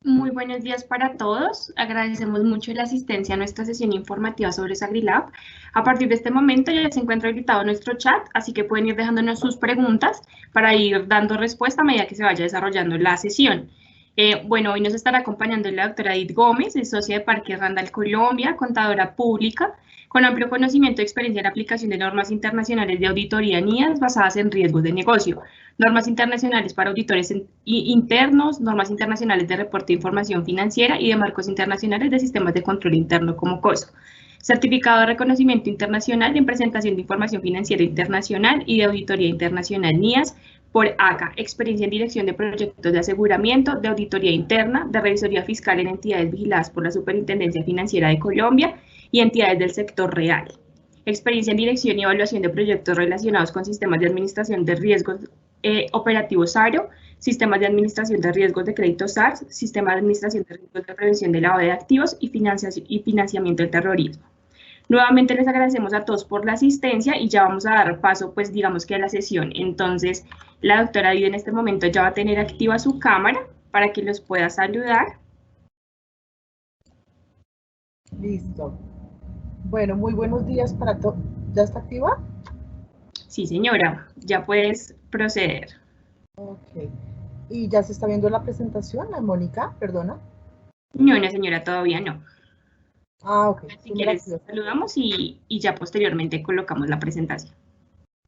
Muy buenos días para todos. Agradecemos mucho la asistencia a nuestra sesión informativa sobre SagriLab. A partir de este momento ya se encuentra habilitado nuestro chat, así que pueden ir dejándonos sus preguntas para ir dando respuesta a medida que se vaya desarrollando la sesión. Bueno, hoy nos estará acompañando la doctora Edith Gómez, es socia de Parques Randall Colombia, contadora pública, con amplio conocimiento y experiencia en la aplicación de normas internacionales de auditoría NIAS basadas en riesgos de negocio, normas internacionales para auditores internos, normas internacionales de reporte de información financiera y de marcos internacionales de sistemas de control interno como COSO, certificado de reconocimiento internacional en presentación de información financiera internacional y de auditoría internacional NIAS por ACA, experiencia en dirección de proyectos de aseguramiento, de auditoría interna, de revisoría fiscal en entidades vigiladas por la Superintendencia Financiera de Colombia y entidades del sector real. Experiencia en dirección y evaluación de proyectos relacionados con sistemas de administración de riesgos operativos SARO, sistemas de administración de riesgos de crédito SARS, sistema de administración de riesgos de prevención de lavado de activos y financiamiento del terrorismo. Nuevamente les agradecemos a todos por la asistencia y ya vamos a dar paso, pues digamos que a la sesión. Entonces, la doctora Vida en este momento ya va a tener activa su cámara para que los pueda saludar. Listo. Bueno, muy buenos días para todos. ¿Ya está activa? Sí, señora, ya puedes proceder. Ok. ¿Y ya se está viendo la presentación, la Mónica? Perdona. No, señora, todavía no. Ah, ok. Si Tú me la quieres, activas. saludamos y ya posteriormente colocamos la presentación.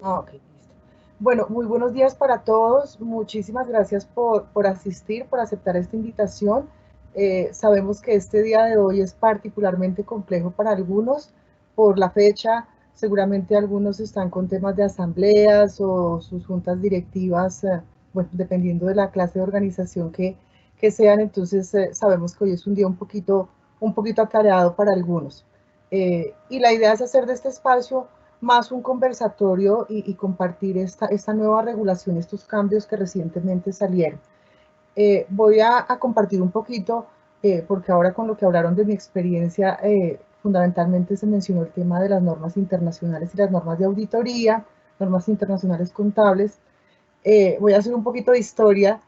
Ah, ok, listo. Bueno, muy buenos días para todos. Muchísimas gracias por asistir, por aceptar esta invitación. Sabemos que este día de hoy es particularmente complejo para algunos por la fecha. Seguramente algunos están con temas de asambleas o sus juntas directivas, bueno, dependiendo de la clase de organización que sean. Entonces, sabemos que hoy es un día un poquito atareado para algunos. Y la idea es hacer de este espacio más un conversatorio y compartir esta nueva regulación, estos cambios que recientemente salieron. Voy a compartir un poquito, porque ahora con lo que hablaron de mi experiencia, fundamentalmente se mencionó el tema de las normas internacionales y las normas de auditoría, normas internacionales contables. Voy a hacer un poquito de historia.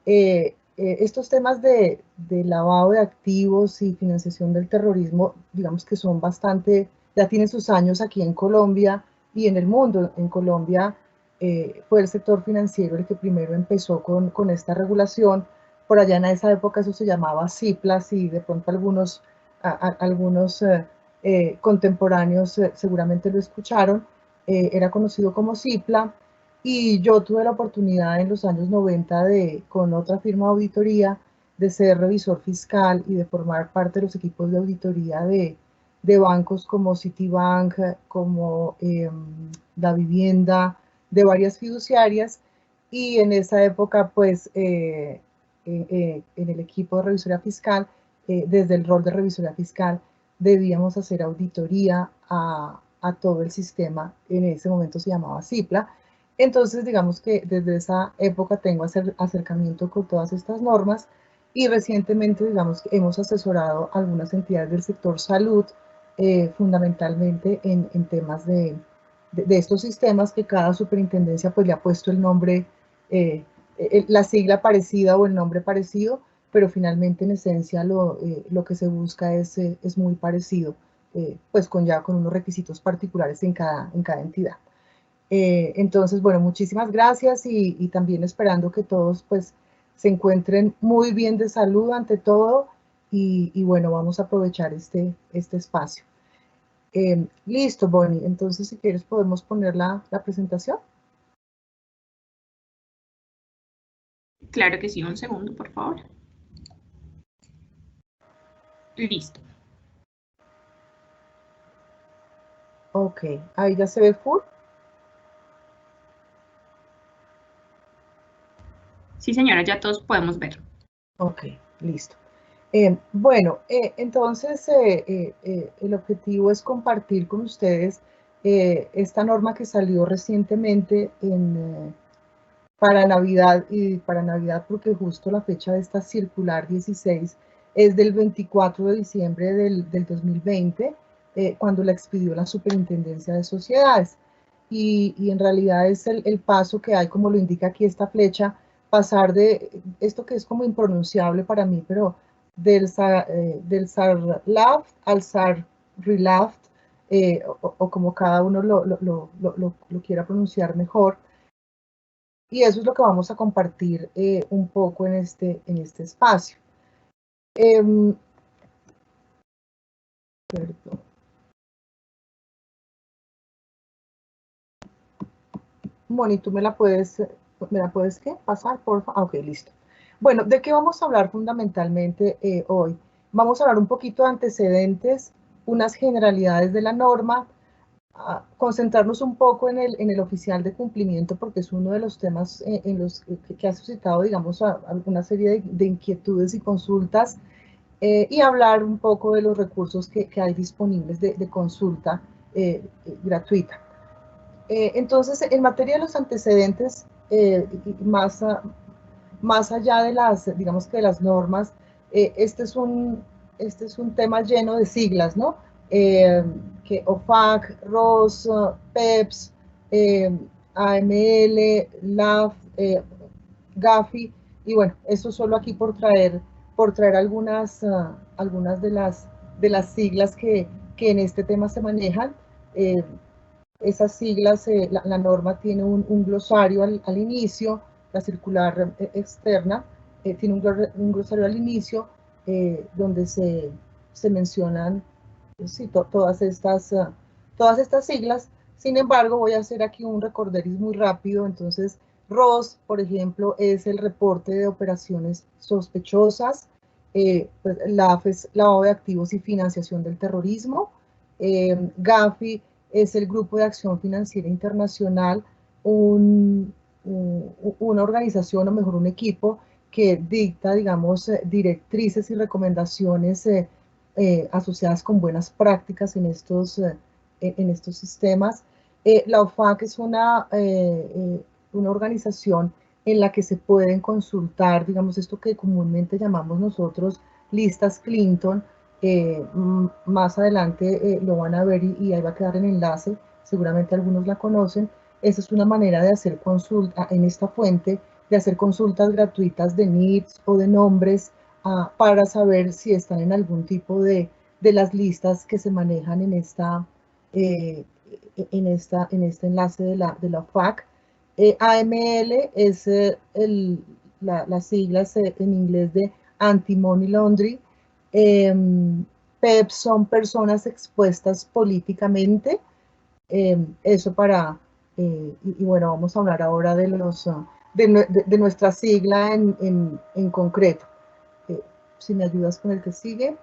Estos temas de lavado de activos y financiación del terrorismo, digamos que son bastante, ya tienen sus años aquí en Colombia y en el mundo. En Colombia fue el sector financiero el que primero empezó con esta regulación. Por allá en esa época eso se llamaba CIPLAS y de pronto algunos contemporáneos seguramente lo escucharon. Era conocido como CIPLA. Y yo tuve la oportunidad en los años 90 con otra firma de auditoría, de ser revisor fiscal y de formar parte de los equipos de auditoría de bancos como Citibank, como La Vivienda, de varias fiduciarias. Y en esa época, pues, en el equipo de revisoría fiscal, desde el rol de revisoría fiscal, debíamos hacer auditoría a todo el sistema. En ese momento se llamaba CIPLA. Entonces, digamos que desde esa época tengo acercamiento con todas estas normas y recientemente, digamos, que hemos asesorado a algunas entidades del sector salud, fundamentalmente en temas de estos sistemas que cada superintendencia pues le ha puesto el nombre, la sigla parecida o el nombre parecido, pero finalmente en esencia lo que se busca es muy parecido, pues con unos requisitos particulares en cada entidad. Entonces, bueno, muchísimas gracias y también esperando que todos pues se encuentren muy bien de salud ante todo y bueno, vamos a aprovechar este espacio. Listo, Bonnie, entonces si quieres podemos poner la presentación. Claro que sí, un segundo, por favor. Listo. Ok, ahí ya se ve full. Sí, señora, ya todos podemos ver. Ok, listo. Bueno, entonces el objetivo es compartir con ustedes esta norma que salió recientemente para Navidad, y para Navidad porque justo la fecha de esta circular 16 es del 24 de diciembre del 2020, cuando la expidió la Superintendencia de Sociedades. Y en realidad es el paso que hay, como lo indica aquí esta flecha, pasar de esto que es como impronunciable para mí, pero del Sarlaft al Sarrilaft, o como cada uno lo quiera pronunciar mejor. Y eso es lo que vamos a compartir un poco en este espacio. Perdón. Moni, ¿tú me la puedes ¿qué? Pasar, por favor? Ok, listo. Bueno, ¿de qué vamos a hablar fundamentalmente hoy? Vamos a hablar un poquito de antecedentes, unas generalidades de la norma, concentrarnos un poco en el oficial de cumplimiento, porque es uno de los temas en los que ha suscitado, digamos, alguna serie de inquietudes y consultas, y hablar un poco de los recursos que hay disponibles de consulta gratuita. Entonces, en materia de los antecedentes, más allá de las, digamos que de las normas, este es un tema lleno de siglas, ¿no? Que OFAC, ROS, PEPS, AML, LAF, GAFI, y bueno, eso solo aquí por traer algunas de las siglas que en este tema se manejan. Esas siglas, la norma tiene un glosario al inicio, la circular externa tiene un glosario al inicio donde se mencionan sí, todas estas siglas. Sin embargo, voy a hacer aquí un recorderis muy rápido. Entonces, ROS, por ejemplo, es el reporte de operaciones sospechosas. Pues, LAF es lavado de activos y financiación del terrorismo. GAFI es el Grupo de Acción Financiera Internacional, una organización, o mejor un equipo, que dicta, digamos, directrices y recomendaciones asociadas con buenas prácticas en estos sistemas. La OFAC es una organización en la que se pueden consultar, digamos, esto que comúnmente llamamos nosotros listas Clinton. Más adelante lo van a ver y ahí va a quedar el enlace, seguramente algunos la conocen. Esa es una manera de hacer consulta en esta fuente, de hacer consultas gratuitas de NIDs o de nombres para saber si están en algún tipo de las listas que se manejan en este enlace de la OFAC. AML es las siglas en inglés de Anti-Money Laundering. PEP son personas expuestas políticamente. Eso para, y bueno, vamos a hablar ahora de nuestra sigla en concreto. Si me ayudas con el que sigue.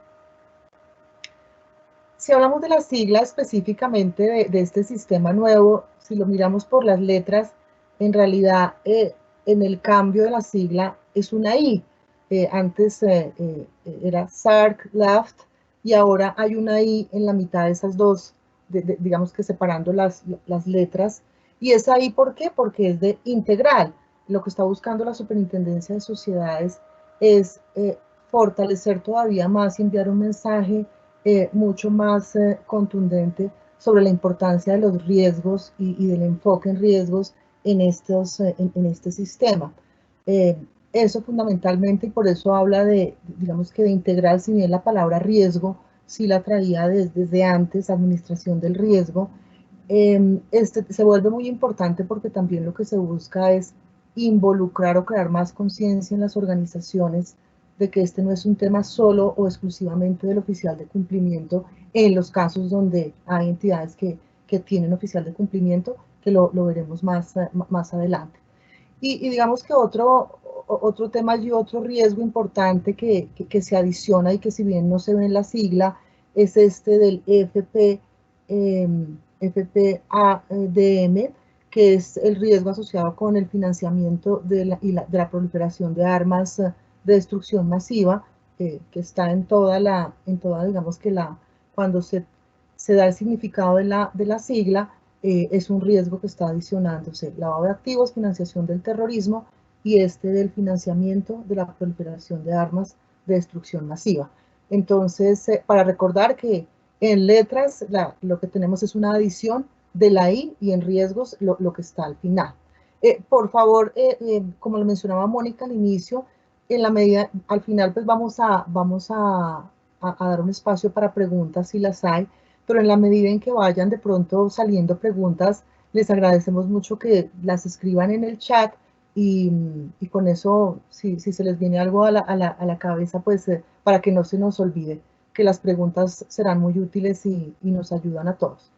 Si hablamos de la sigla específicamente de este sistema nuevo, si lo miramos por las letras, en realidad en el cambio de la sigla es una I. Antes era SARC, LAFT, y ahora hay una I en la mitad de esas dos, digamos que separando las letras. ¿Y esa I por qué? Porque es de integral. Lo que está buscando la Superintendencia de Sociedades es fortalecer todavía más y enviar un mensaje mucho más contundente sobre la importancia de los riesgos y del enfoque en riesgos en este sistema. Eso fundamentalmente, y por eso habla digamos que de integral, si bien la palabra riesgo sí la traía desde antes, administración del riesgo, se vuelve muy importante porque también lo que se busca es involucrar o crear más conciencia en las organizaciones de que este no es un tema solo o exclusivamente del oficial de cumplimiento en los casos donde hay entidades que tienen oficial de cumplimiento, que lo veremos más adelante. Y digamos que otro tema y otro riesgo importante que se adiciona y que si bien no se ve en la sigla, es este del FPADM, que es el riesgo asociado con el financiamiento de la proliferación de armas de destrucción masiva, que está en toda, digamos que cuando se da el significado de la sigla, es un riesgo que está adicionándose: lavado de activos, financiación del terrorismo y del financiamiento de la proliferación de armas de destrucción masiva. Entonces, para recordar que en letras lo que tenemos es una adición de la I y en riesgos lo que está al final. Por favor, como lo mencionaba Mónica al inicio, en la medida, al final pues vamos a dar un espacio para preguntas si las hay, pero en la medida en que vayan de pronto saliendo preguntas, les agradecemos mucho que las escriban en el chat y con eso, si se les viene algo a la cabeza, pues para que no se nos olvide que las preguntas serán muy útiles y nos ayudan a todos.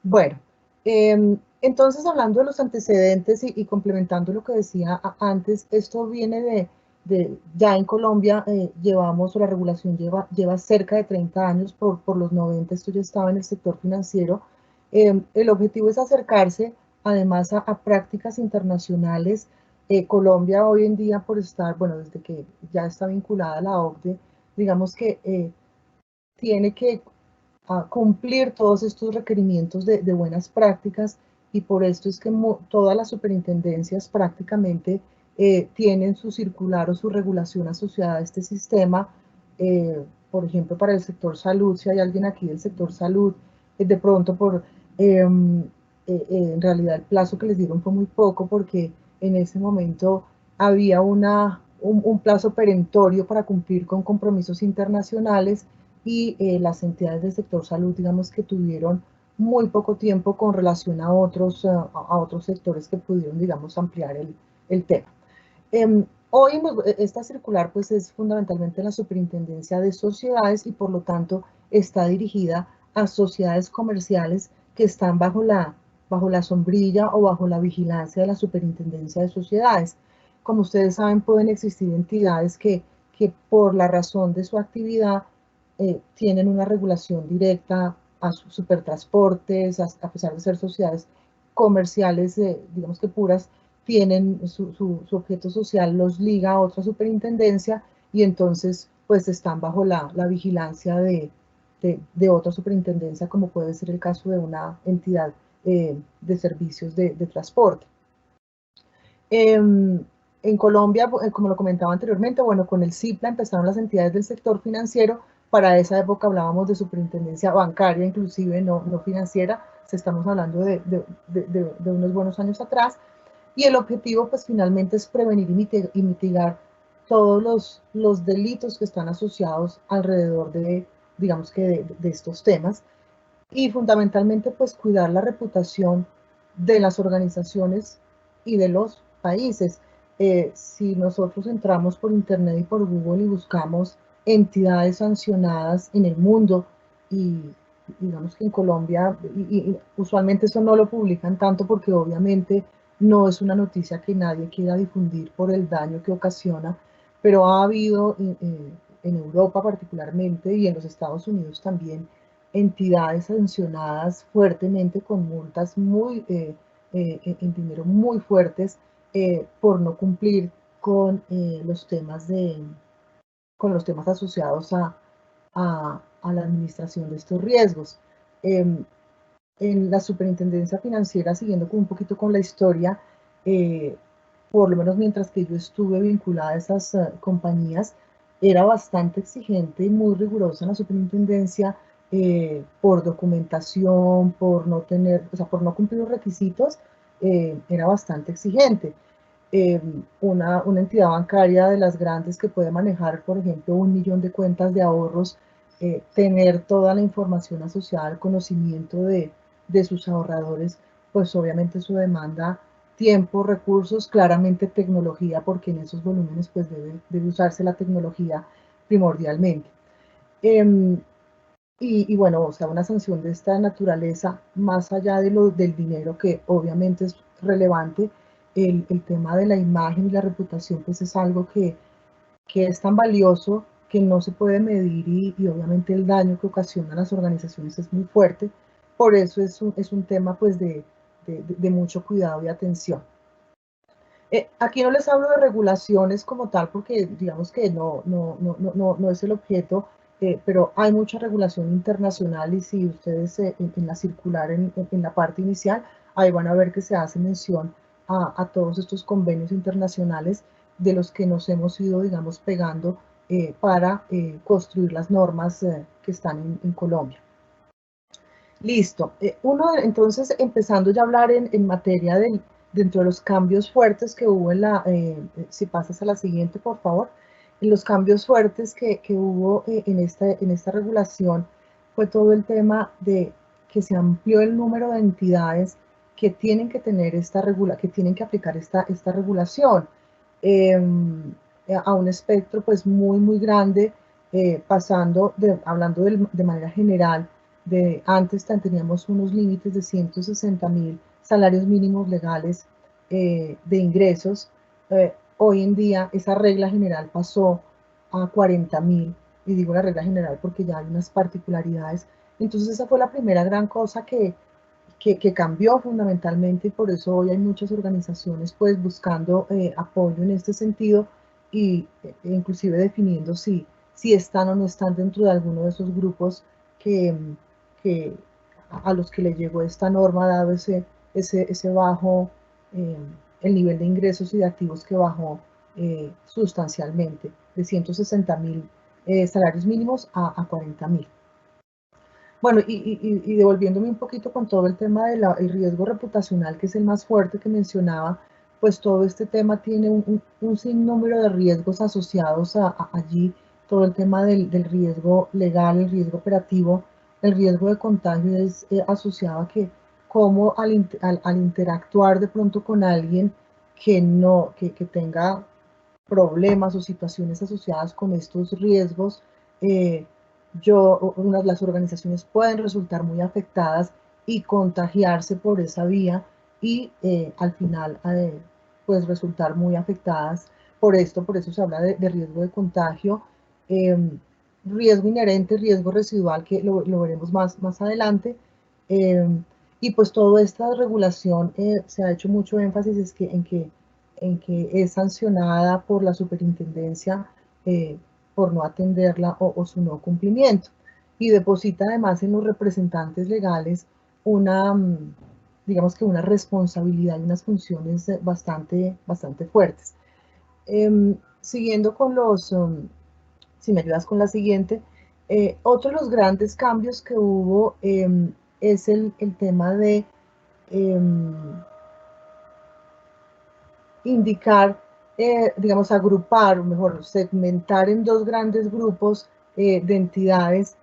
Bueno, entonces hablando de los antecedentes y complementando lo que decía antes, esto viene ya en Colombia llevamos, o la regulación lleva cerca de 30 años, por los 90 esto ya estaba en el sector financiero. El objetivo es acercarse además a prácticas internacionales. Colombia hoy en día por estar, bueno, desde que ya está vinculada a la OCDE, digamos que tiene que a cumplir todos estos requerimientos de buenas prácticas y por esto es que todas las superintendencias prácticamente tienen su circular o su regulación asociada a este sistema. Por ejemplo, para el sector salud, si hay alguien aquí del sector salud, de pronto en realidad el plazo que les dieron fue muy poco porque en ese momento había un plazo perentorio para cumplir con compromisos internacionales y las entidades del sector salud, digamos que tuvieron muy poco tiempo con relación a otros sectores que pudieron, digamos, ampliar el tema. Hoy esta circular pues es fundamentalmente la Superintendencia de Sociedades y por lo tanto está dirigida a sociedades comerciales que están bajo la sombrilla o bajo la vigilancia de la Superintendencia de Sociedades. Como ustedes saben, pueden existir entidades que por la razón de su actividad tienen una regulación directa a supertransportes, a pesar de ser sociedades comerciales, digamos que puras, tienen su objeto social, los liga a otra superintendencia y entonces pues están bajo la vigilancia de otra superintendencia, como puede ser el caso de una entidad de servicios de transporte. En Colombia, como lo comentaba anteriormente, bueno, con el CIPLA empezaron las entidades del sector financiero. Para esa época hablábamos de superintendencia bancaria, inclusive no financiera, estamos hablando de unos buenos años atrás, y el objetivo pues finalmente es prevenir y mitigar todos los delitos que están asociados alrededor digamos que de estos temas, y fundamentalmente pues cuidar la reputación de las organizaciones y de los países. Si nosotros entramos por internet y por Google y buscamos entidades sancionadas en el mundo y digamos que en Colombia, y usualmente eso no lo publican tanto porque obviamente no es una noticia que nadie quiera difundir por el daño que ocasiona, pero ha habido en Europa particularmente y en los Estados Unidos también entidades sancionadas fuertemente con multas en dinero muy fuertes por no cumplir con los temas asociados a la administración de estos riesgos. En la superintendencia financiera, siguiendo un poquito con la historia, por lo menos mientras que yo estuve vinculada a esas compañías, era bastante exigente y muy rigurosa en la superintendencia por documentación, por no por no cumplir los requisitos, era bastante exigente. Una entidad bancaria de las grandes que puede manejar, por ejemplo, 1 millón de cuentas de ahorros, tener toda la información asociada al conocimiento de sus ahorradores, pues obviamente eso demanda tiempo, recursos, claramente tecnología, porque en esos volúmenes pues debe usarse la tecnología primordialmente. Y bueno, o sea, una sanción de esta naturaleza, más allá del dinero, que obviamente es relevante, el tema de la imagen y la reputación, pues es algo que es tan valioso que no se puede medir y obviamente el daño que ocasiona a las organizaciones es muy fuerte. Por eso es un tema pues de mucho cuidado y atención. Aquí no les hablo de regulaciones como tal porque digamos que no es el objeto, pero hay mucha regulación internacional y si ustedes en la circular, en la parte inicial, ahí van a ver que se hace mención a todos estos convenios internacionales de los que nos hemos ido, digamos, pegando para construir las normas que están en Colombia. Listo. Entonces, empezando ya a hablar en materia dentro de los cambios fuertes que hubo en la, si pasas a la siguiente, por favor, en los cambios fuertes que hubo en esta regulación fue todo el tema de que se amplió el número de entidades que tienen que tener que tienen que aplicar esta regulación a un espectro pues muy grande, hablando de manera general, antes teníamos unos límites de 160.000 salarios mínimos legales de ingresos. Hoy en día esa regla general pasó a 40.000, y digo la regla general porque ya hay unas particularidades. Entonces esa fue la primera gran cosa que cambió fundamentalmente, y por eso hoy hay muchas organizaciones pues buscando apoyo en este sentido, y inclusive definiendo si están o no están dentro de alguno de esos grupos que, que a los que le llegó esta norma, dado ese bajo, el nivel de ingresos y de activos que bajó sustancialmente, de 160.000 salarios mínimos a 40.000. Bueno, y devolviéndome un poquito con todo el tema del riesgo reputacional, que es el más fuerte que mencionaba, pues todo este tema tiene un sinnúmero de riesgos asociados allí, todo el tema del riesgo legal, el riesgo operativo, el riesgo de contagio es asociado a que cómo al interactuar de pronto con alguien que tenga problemas o situaciones asociadas con estos riesgos, las organizaciones pueden resultar muy afectadas y contagiarse por esa vía, y al final pues resultar muy afectadas por esto. Por eso se habla de riesgo de contagio, riesgo inherente, riesgo residual, que lo veremos más adelante. Y pues toda esta regulación se ha hecho mucho énfasis en que es sancionada por la superintendencia por no atenderla o su no cumplimiento, y deposita además en los representantes legales digamos que una responsabilidad y unas funciones bastante fuertes. Siguiendo con si me ayudas con la siguiente, otro de los grandes cambios que hubo es el tema de indicar, digamos, agrupar, o mejor, segmentar en dos grandes grupos de entidades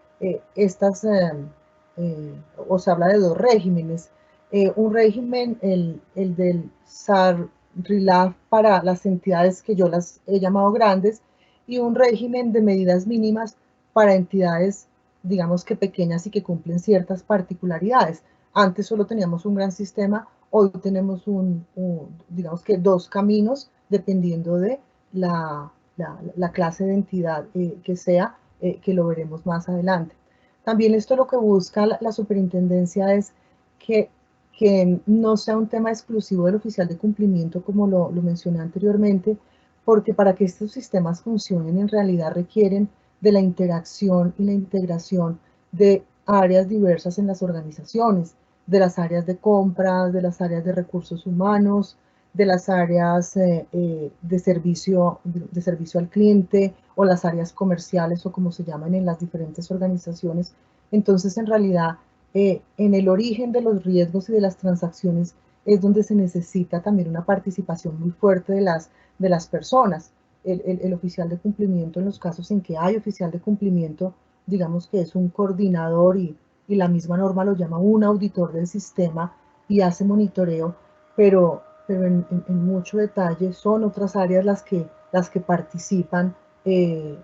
o se habla de dos regímenes. Un régimen, el del SAR-RILAF para las entidades que yo las he llamado grandes, y un régimen de medidas mínimas para entidades, digamos que pequeñas y que cumplen ciertas particularidades. Antes solo teníamos un gran sistema. Hoy tenemos digamos que dos caminos, dependiendo de la clase de entidad que sea, que lo veremos más adelante. También esto lo que busca la superintendencia es que no sea un tema exclusivo del oficial de cumplimiento, como lo mencioné anteriormente, porque para que estos sistemas funcionen en realidad requieren de la interacción y la integración de áreas diversas en las organizaciones, de las áreas de compras, de las áreas de recursos humanos, de las áreas de servicio al cliente, o las áreas comerciales, o como se llaman en las diferentes organizaciones. Entonces, en realidad, en el origen de los riesgos y de las transacciones es donde se necesita también una participación muy fuerte de las personas. El oficial de cumplimiento, en los casos en que hay oficial de cumplimiento, digamos que es un coordinador, y la misma norma lo llama un auditor del sistema, y hace monitoreo, pero en mucho detalle son otras áreas las que participan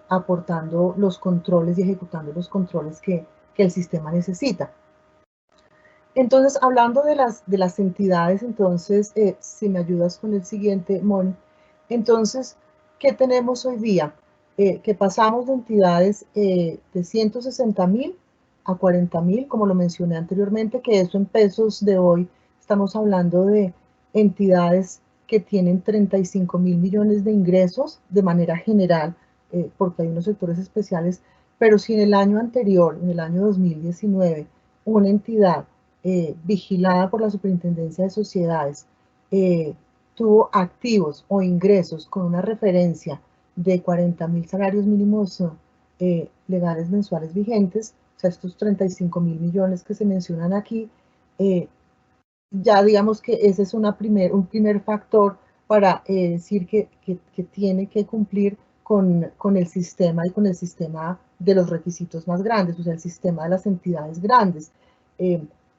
aportando los controles y ejecutando los controles que el sistema necesita. Entonces, hablando de las entidades, entonces, si me ayudas con el siguiente, Moni. Entonces, ¿qué tenemos hoy día? Que pasamos de entidades de 160.000 a 40.000, como lo mencioné anteriormente, que eso en pesos de hoy estamos hablando de entidades que tienen 35.000 millones de ingresos de manera general, porque hay unos sectores especiales. Pero si en el año anterior, en el año 2019, una entidad vigilada por la Superintendencia de Sociedades tuvo activos o ingresos con una referencia de 40.000 salarios mínimos legales mensuales vigentes, o sea, estos 35.000 millones que se mencionan aquí, ya digamos que ese es un primer factor para decir que tiene que cumplir con el sistema y con el sistema de los requisitos más grandes, o sea, el sistema de las entidades grandes.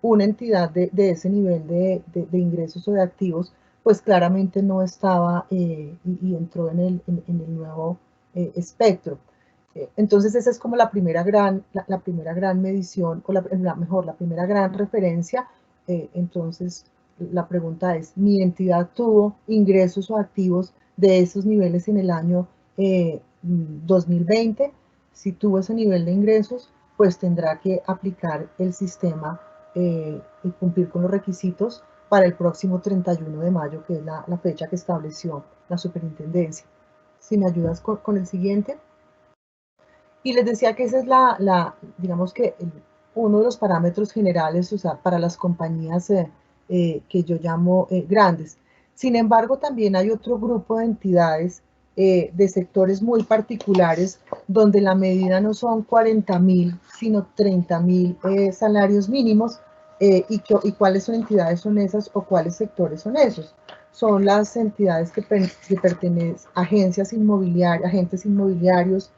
Una entidad de ese nivel de ingresos o de activos, pues claramente no estaba y entró en el nuevo espectro. Entonces esa es como la primera gran medición, o la primera gran referencia. Entonces la pregunta es, ¿mi entidad tuvo ingresos o activos de esos niveles en el año 2020? Si tuvo ese nivel de ingresos, pues tendrá que aplicar el sistema y cumplir con los requisitos para el próximo 31 de mayo, que es la fecha que estableció la superintendencia. Si me ayudas con el siguiente. Y les decía que esa es digamos que uno de los parámetros generales, o sea, para las compañías que yo llamo grandes. Sin embargo, también hay otro grupo de entidades de sectores muy particulares donde la medida no son 40.000, sino 30.000 salarios mínimos. ¿Y cuáles son entidades son esas o cuáles sectores son esos? Son las entidades que pertenecen a agentes inmobiliarios,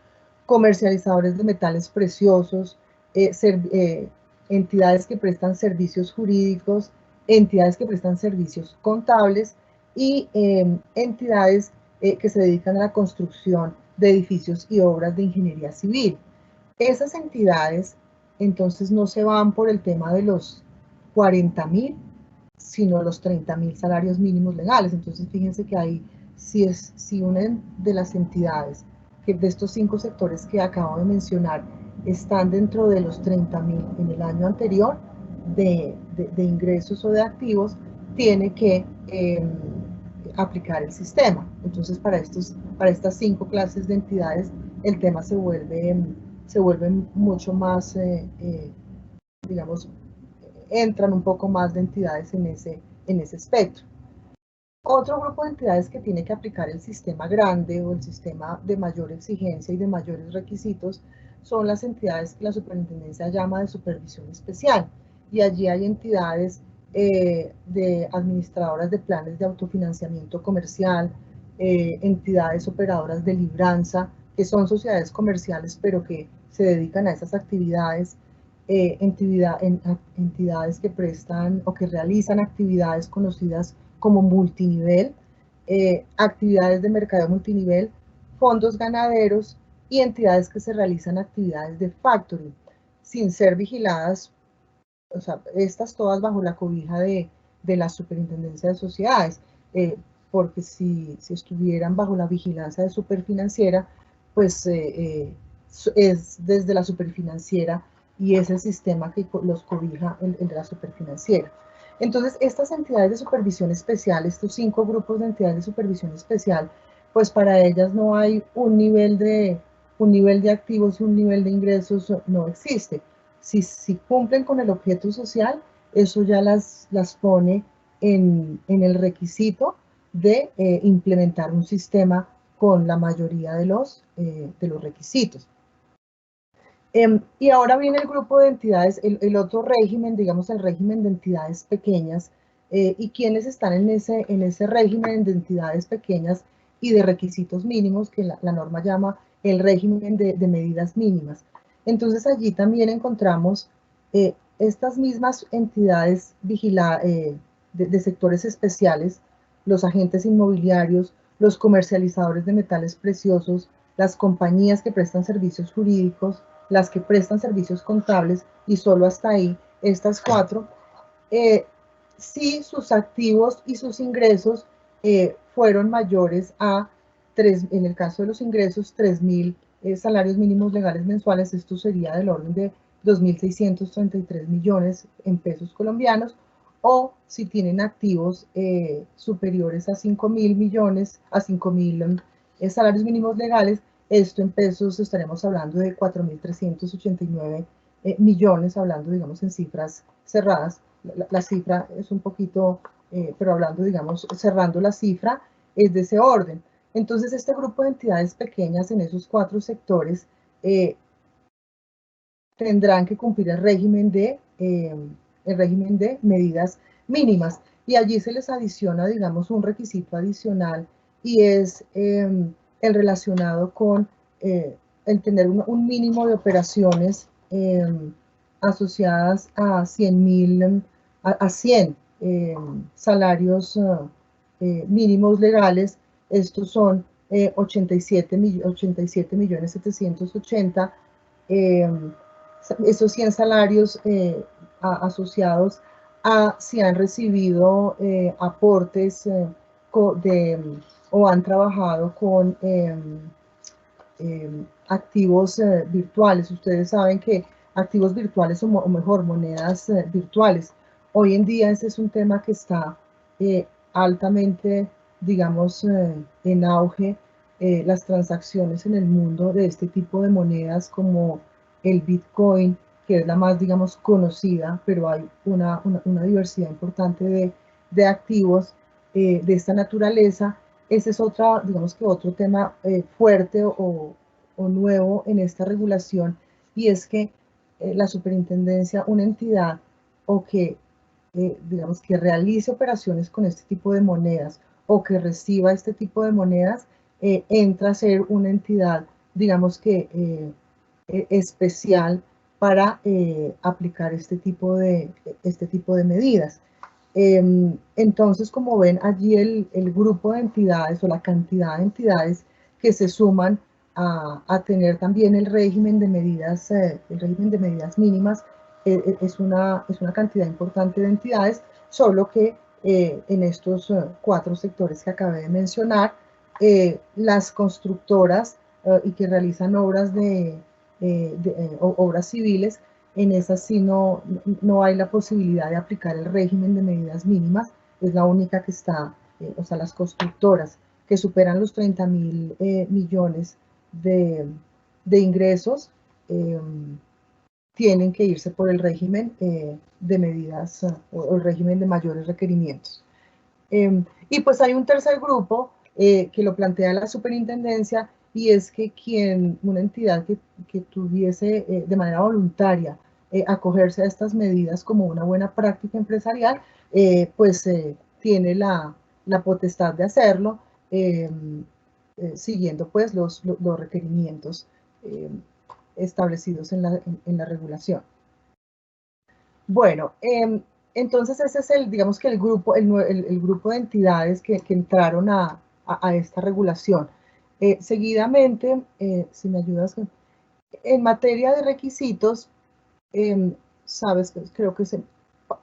comercializadores de metales preciosos, entidades que prestan servicios jurídicos, entidades que prestan servicios contables y entidades que se dedican a la construcción de edificios y obras de ingeniería civil. Esas entidades entonces no se van por el tema de los 40.000, sino los 30.000 salarios mínimos legales. Entonces fíjense que ahí si una de las entidades que de estos 5 sectores que acabo de mencionar están dentro de los 30.000 en el año anterior de ingresos o de activos, tiene que aplicar el sistema. Entonces para estas 5 clases de entidades el tema se vuelve mucho más, digamos, entran un poco más de entidades en ese espectro. Otro grupo de entidades que tiene que aplicar el sistema grande o el sistema de mayor exigencia y de mayores requisitos son las entidades que la superintendencia llama de supervisión especial. Y allí hay entidades de administradoras de planes de autofinanciamiento comercial, entidades operadoras de libranza, que son sociedades comerciales pero que se dedican a esas actividades, entidades que prestan o que realizan actividades conocidas como multinivel, actividades de mercado multinivel, fondos ganaderos y entidades que se realizan actividades de factoring, sin ser vigiladas, o sea, estas todas bajo la cobija de la Superintendencia de Sociedades, porque si estuvieran bajo la vigilancia de Superfinanciera, pues es desde la Superfinanciera y es el sistema que los cobija el de la Superfinanciera. Entonces, estas entidades de supervisión especial, estos 5 grupos de entidades de supervisión especial, pues para ellas no hay un nivel de activos y un nivel de ingresos, no existe. Si cumplen con el objeto social, eso ya las pone en el requisito de implementar un sistema con la mayoría de los requisitos. Y ahora viene el grupo de entidades, el otro régimen, digamos el régimen de entidades pequeñas, y quienes están en ese régimen de entidades pequeñas y de requisitos mínimos, que la norma llama el régimen de medidas mínimas. Entonces allí también encontramos estas mismas entidades de sectores especiales, los agentes inmobiliarios, los comercializadores de metales preciosos, las compañías que prestan servicios jurídicos, las que prestan servicios contables, y solo hasta ahí, estas 4, si sus activos y sus ingresos fueron mayores a 3, en el caso de los ingresos, 3.000 salarios mínimos legales mensuales, esto sería del orden de 2.633 millones en pesos colombianos, o si tienen activos superiores a 5.000 millones, a 5.000 salarios mínimos legales, esto en pesos estaremos hablando de 4.389 millones, hablando, digamos, en cifras cerradas. La cifra es un poquito, pero hablando, digamos, cerrando la cifra, es de ese orden. Entonces, este grupo de entidades pequeñas en esos 4 sectores tendrán que cumplir el régimen de medidas mínimas. Y allí se les adiciona, digamos, un requisito adicional y es el relacionado con el tener un mínimo de operaciones asociadas a 100.000, a 100 salarios mínimos legales. Estos son 87.780.000. Esos 100 salarios asociados a si han recibido aportes o han trabajado con activos virtuales. Ustedes saben que activos virtuales, o mejor, monedas virtuales, hoy en día ese es un tema que está altamente, digamos, en auge. Las transacciones en el mundo de este tipo de monedas como el Bitcoin, que es la más, digamos, conocida, pero hay una diversidad importante de activos de esta naturaleza. Ese es otra, digamos que otro tema fuerte o nuevo en esta regulación, y es que la superintendencia, una entidad o que, digamos, que realice operaciones con este tipo de monedas o que reciba este tipo de monedas, entra a ser una entidad, digamos que especial para aplicar este tipo de medidas. Entonces, como ven, allí el grupo de entidades o la cantidad de entidades que se suman a tener también el régimen de medidas mínimas es una cantidad importante de entidades, solo que en estos 4 sectores que acabé de mencionar, las constructoras y que realizan obras obras civiles, en esas sí no hay la posibilidad de aplicar el régimen de medidas mínimas. Es la única que está, o sea, las constructoras que superan los 30.000 millones de ingresos tienen que irse por el régimen de medidas o el régimen de mayores requerimientos. Y pues hay un tercer grupo que lo plantea la superintendencia, y es que una entidad que tuviese de manera voluntaria acogerse a estas medidas como una buena práctica empresarial, pues tiene la potestad de hacerlo, siguiendo pues los requerimientos establecidos en la regulación. Bueno, entonces ese es digamos que el grupo de entidades que entraron a esta regulación. Seguidamente, si me ayudas, en materia de requisitos, sabes, creo que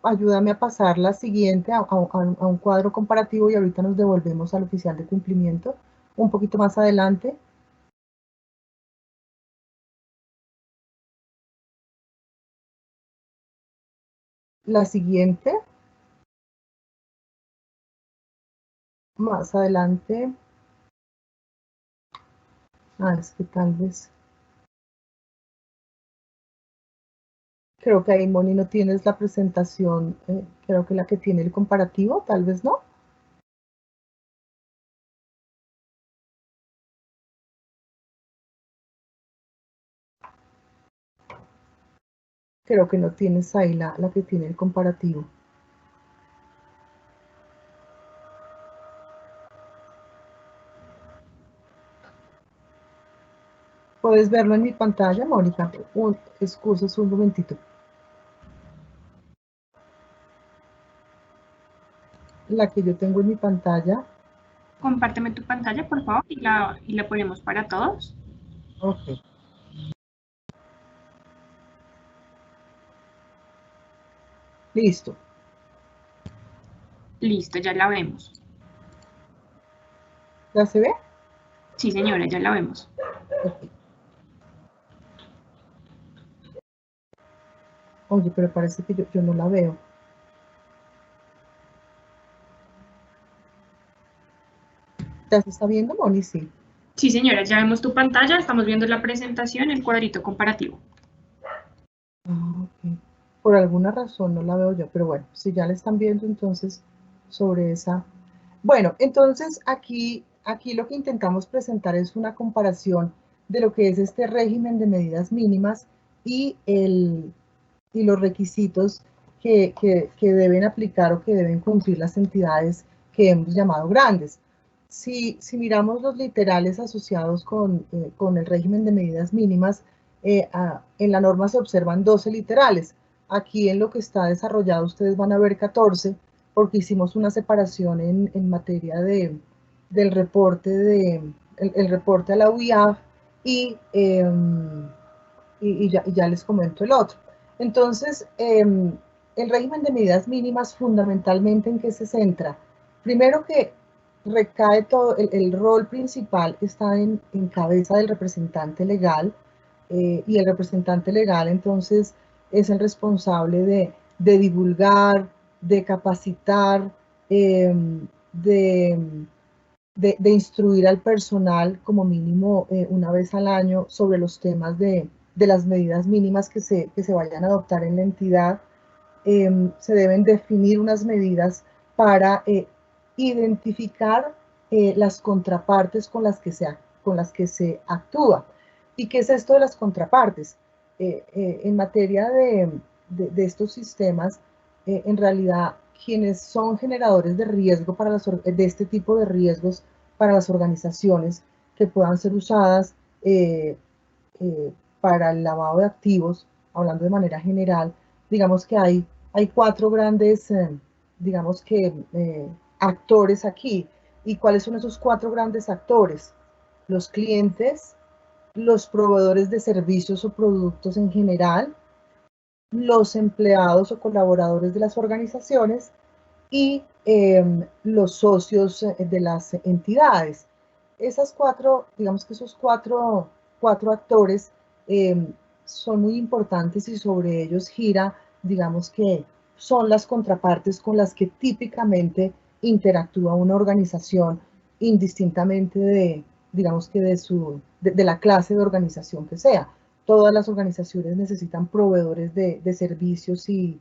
ayúdame a pasar la siguiente a un cuadro comparativo, y ahorita nos devolvemos al oficial de cumplimiento un poquito más adelante. La siguiente, más adelante. Es que tal vez, creo que ahí, Moni, no tienes la presentación, creo que la que tiene el comparativo, tal vez no. Creo que no tienes ahí la que tiene el comparativo. Puedes verlo en mi pantalla, Mónica. Excusas un momentito. La que yo tengo en mi pantalla. Compárteme tu pantalla, por favor, y la ponemos para todos. Ok. Listo. Listo, ya la vemos. ¿Ya se ve? Sí, señora, ya la vemos. Okay. Oye, pero parece que yo no la veo. ¿Ya se está viendo, Moni? Sí. Sí, señora, ya vemos tu pantalla, estamos viendo la presentación, el cuadrito comparativo. Okay. Por alguna razón no la veo yo, pero bueno, si ya la están viendo, entonces sobre esa. Bueno, entonces aquí lo que intentamos presentar es una comparación de lo que es este régimen de medidas mínimas y los requisitos que deben aplicar o que deben cumplir las entidades que hemos llamado grandes. Si miramos los literales asociados con el régimen de medidas mínimas, en la norma se observan 12 literales. Aquí en lo que está desarrollado ustedes van a ver 14, porque hicimos una separación en materia del reporte, el reporte a la UIAF y ya les comento el otro. Entonces, el régimen de medidas mínimas fundamentalmente en qué se centra. Primero que recae todo, el rol principal está en cabeza del representante legal, y el representante legal entonces es el responsable de divulgar, de capacitar, de instruir al personal como mínimo una vez al año sobre los temas de las medidas mínimas que se vayan a adoptar en la entidad. Se deben definir unas medidas para identificar las contrapartes con las que se actúa. ¿Y qué es esto de las contrapartes? En materia de estos sistemas, en realidad quienes son generadores de riesgo de este tipo de riesgos para las organizaciones que puedan ser usadas para el lavado de activos, hablando de manera general, digamos que hay 4 grandes, digamos que, actores aquí. ¿Y cuáles son esos 4 grandes actores? Los clientes, los proveedores de servicios o productos en general, los empleados o colaboradores de las organizaciones y los socios de las entidades. Esas 4, digamos que esos cuatro actores son muy importantes y sobre ellos gira, digamos que son las contrapartes con las que típicamente interactúa una organización indistintamente digamos que de la clase de organización que sea. Todas las organizaciones necesitan proveedores de servicios y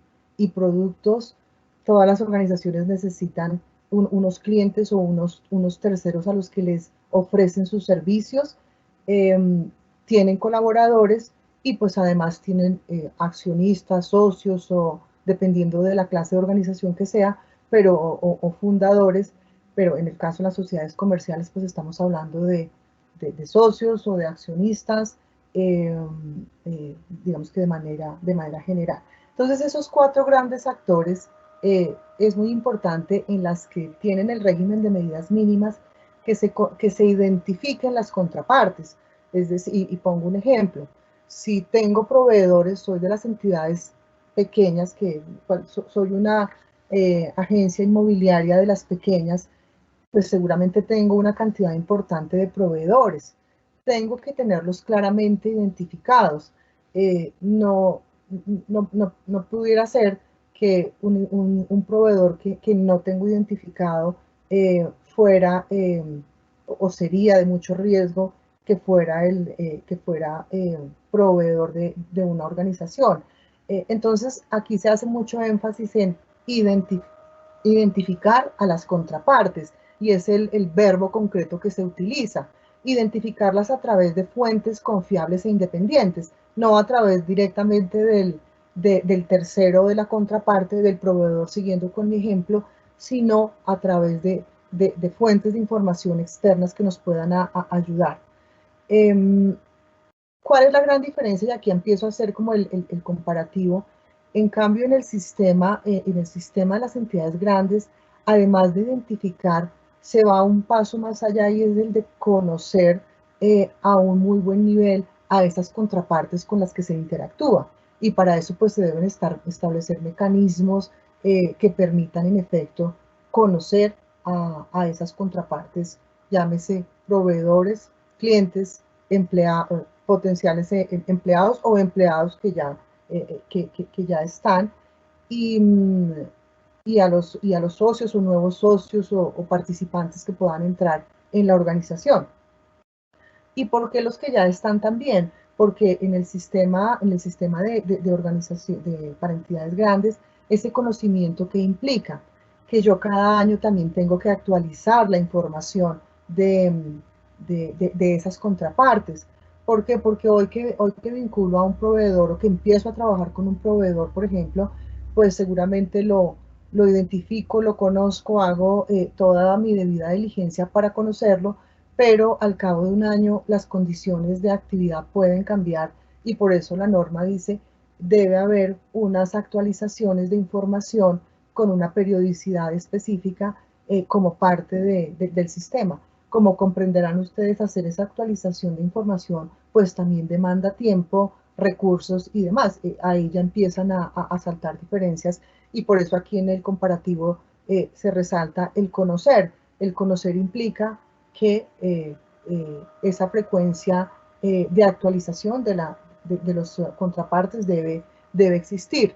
productos. Todas las organizaciones necesitan unos clientes o unos terceros a los que les ofrecen sus servicios. Tienen colaboradores y pues además tienen accionistas, socios o dependiendo de la clase de organización que sea, pero o fundadores, pero en el caso de las sociedades comerciales pues estamos hablando de socios o de accionistas, digamos que de manera general. Entonces esos 4 grandes actores es muy importante en las que tienen el régimen de medidas mínimas que se identifiquen las contrapartes. Es decir, y pongo un ejemplo, si tengo proveedores, soy de las entidades pequeñas, soy una agencia inmobiliaria de las pequeñas, pues seguramente tengo una cantidad importante de proveedores. Tengo que tenerlos claramente identificados. No pudiera ser que un proveedor que no tengo identificado fuera o sería de mucho riesgo que fuera proveedor de una organización. Entonces, aquí se hace mucho énfasis en identificar a las contrapartes, y es el verbo concreto que se utiliza. Identificarlas a través de fuentes confiables e independientes, no a través directamente del tercero, de la contraparte, del proveedor, siguiendo con mi ejemplo, sino a través de fuentes de información externas que nos puedan ayudar. ¿Cuál es la gran diferencia? Y aquí empiezo a hacer como el comparativo. En cambio, en el sistema de las entidades grandes, además de identificar, se va un paso más allá y es el de conocer a un muy buen nivel a esas contrapartes con las que se interactúa. Y para eso pues se deben establecer mecanismos que permitan en efecto conocer a esas contrapartes, llámese proveedores, clientes, potenciales empleados o empleados que ya están, y a los socios o nuevos socios o participantes que puedan entrar en la organización. ¿Y por qué los que ya están también? Porque en el sistema de organización para entidades grandes, ese conocimiento que implica que yo cada año también tengo que actualizar la información de esas contrapartes. ¿Por qué? Porque hoy que vinculo a un proveedor o que empiezo a trabajar con un proveedor, por ejemplo, pues seguramente lo identifico, lo conozco, hago toda mi debida diligencia para conocerlo, pero al cabo de un año las condiciones de actividad pueden cambiar y por eso la norma dice debe haber unas actualizaciones de información con una periodicidad específica como parte del sistema. Como comprenderán ustedes, hacer esa actualización de información pues también demanda tiempo, recursos y demás. Ahí ya empiezan a saltar diferencias y por eso aquí en el comparativo se resalta el conocer. El conocer implica que esa frecuencia de actualización de los contrapartes debe existir.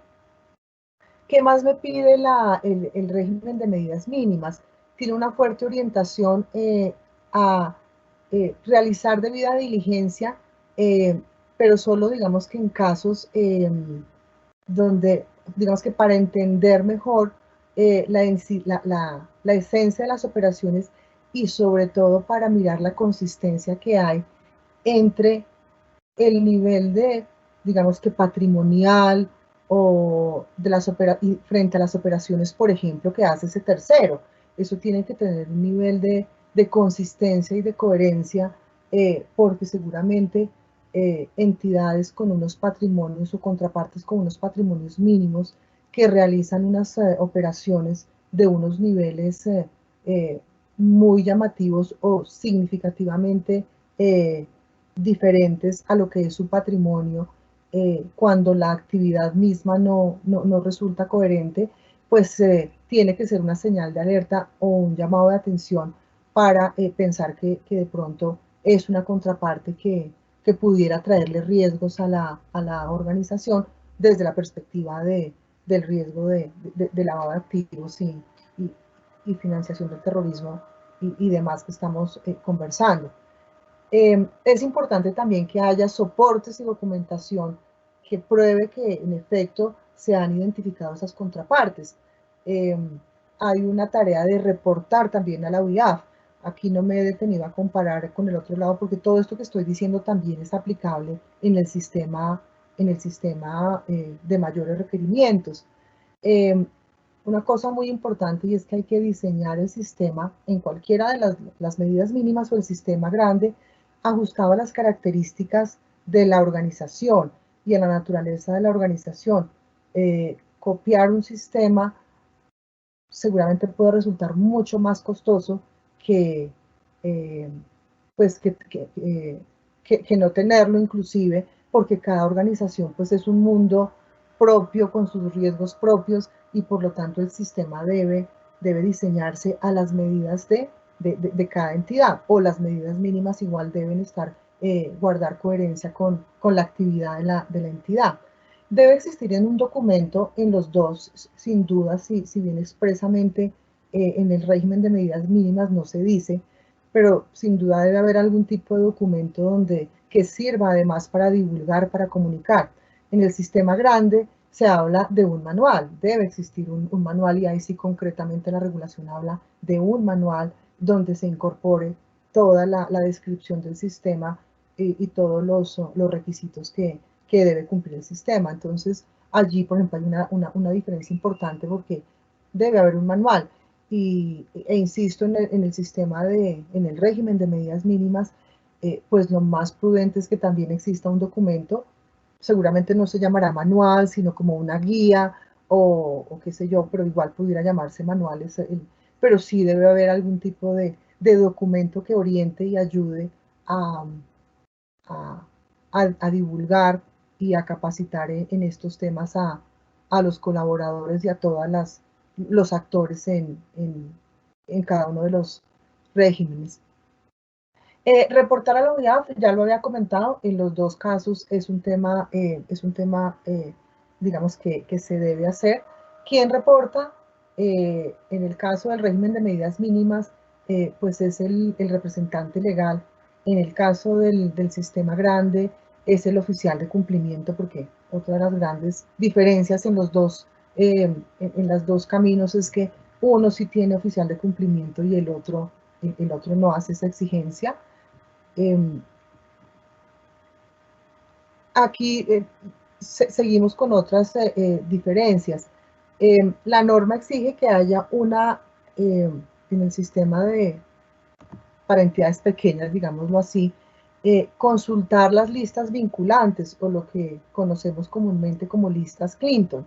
¿Qué más me pide el régimen de medidas mínimas? Tiene una fuerte orientación a realizar debida diligencia, pero solo digamos que en casos donde, digamos que para entender mejor la esencia de las operaciones y sobre todo para mirar la consistencia que hay entre el nivel de, digamos que patrimonial o de y frente a las operaciones, por ejemplo, que hace ese tercero. Eso tiene que tener un nivel de consistencia y de coherencia, porque seguramente entidades con unos patrimonios o contrapartes con unos patrimonios mínimos que realizan unas operaciones de unos niveles muy llamativos o significativamente diferentes a lo que es su patrimonio, cuando la actividad misma no resulta coherente, pues tiene que ser una señal de alerta o un llamado de atención para pensar que de pronto es una contraparte que pudiera traerle riesgos a la organización desde la perspectiva del riesgo de lavado de activos y financiación del terrorismo y demás que estamos conversando. Es importante también que haya soportes y documentación que pruebe que en efecto se han identificado esas contrapartes. Hay una tarea de reportar también a la UIAF. Aquí no me he detenido a comparar con el otro lado porque todo esto que estoy diciendo también es aplicable en el sistema de mayores requerimientos. Una cosa muy importante y es que hay que diseñar el sistema en cualquiera de las medidas mínimas o el sistema grande ajustado a las características de la organización y a la naturaleza de la organización. Copiar un sistema seguramente puede resultar mucho más costoso que, pues que no tenerlo inclusive, porque cada organización pues es un mundo propio con sus riesgos propios y por lo tanto el sistema debe diseñarse a las medidas de cada entidad, o las medidas mínimas igual deben estar, guardar coherencia con la actividad de la entidad. Debe existir en un documento en los dos, sin duda, si bien expresamente en el régimen de medidas mínimas no se dice, pero sin duda debe haber algún tipo de documento que sirva además para divulgar, para comunicar. En el sistema grande se habla de un manual, debe existir un manual y ahí sí concretamente la regulación habla de un manual donde se incorpore toda la descripción del sistema y todos los requisitos que debe cumplir el sistema. Entonces, allí, por ejemplo, hay una diferencia importante porque debe haber un manual. E insisto en el sistema en el régimen de medidas mínimas, pues lo más prudente es que también exista un documento, seguramente no se llamará manual, sino como una guía o qué sé yo, pero igual pudiera llamarse manual, pero sí debe haber algún tipo de documento que oriente y ayude a, a, a divulgar y a capacitar en estos temas a los colaboradores y a todos los actores en cada uno de los regímenes. Reportar a la UIAF, ya lo había comentado, en los dos casos es un tema digamos, que se debe hacer. ¿Quién reporta? En el caso del régimen de medidas mínimas, pues es el representante legal. En el caso del sistema grande, es el oficial de cumplimiento, porque otra de las grandes diferencias en los dos caminos es que uno sí tiene oficial de cumplimiento y el otro no hace esa exigencia. Aquí seguimos con otras diferencias. La norma exige que haya una, en el sistema para entidades pequeñas, digámoslo así, consultar las listas vinculantes o lo que conocemos comúnmente como listas Clinton.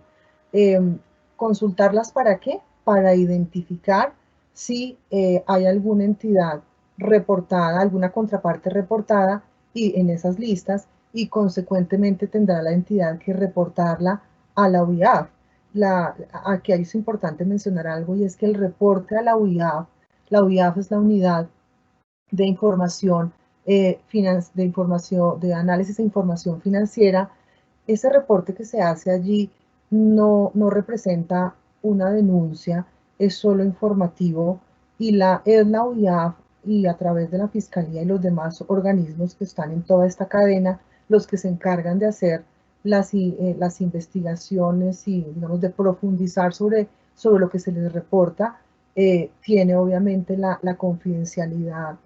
¿Consultarlas para qué? Para identificar si hay alguna entidad reportada, alguna contraparte reportada y en esas listas, y consecuentemente tendrá la entidad que reportarla a la UIAF. Aquí es importante mencionar algo, y es que el reporte a la UIAF es la unidad de información, de análisis de información financiera. Ese reporte que se hace allí no representa una denuncia, es solo informativo, y es la UIAF y a través de la Fiscalía y los demás organismos que están en toda esta cadena los que se encargan de hacer las investigaciones y, digamos, de profundizar sobre lo que se les reporta. Tiene obviamente la confidencialidad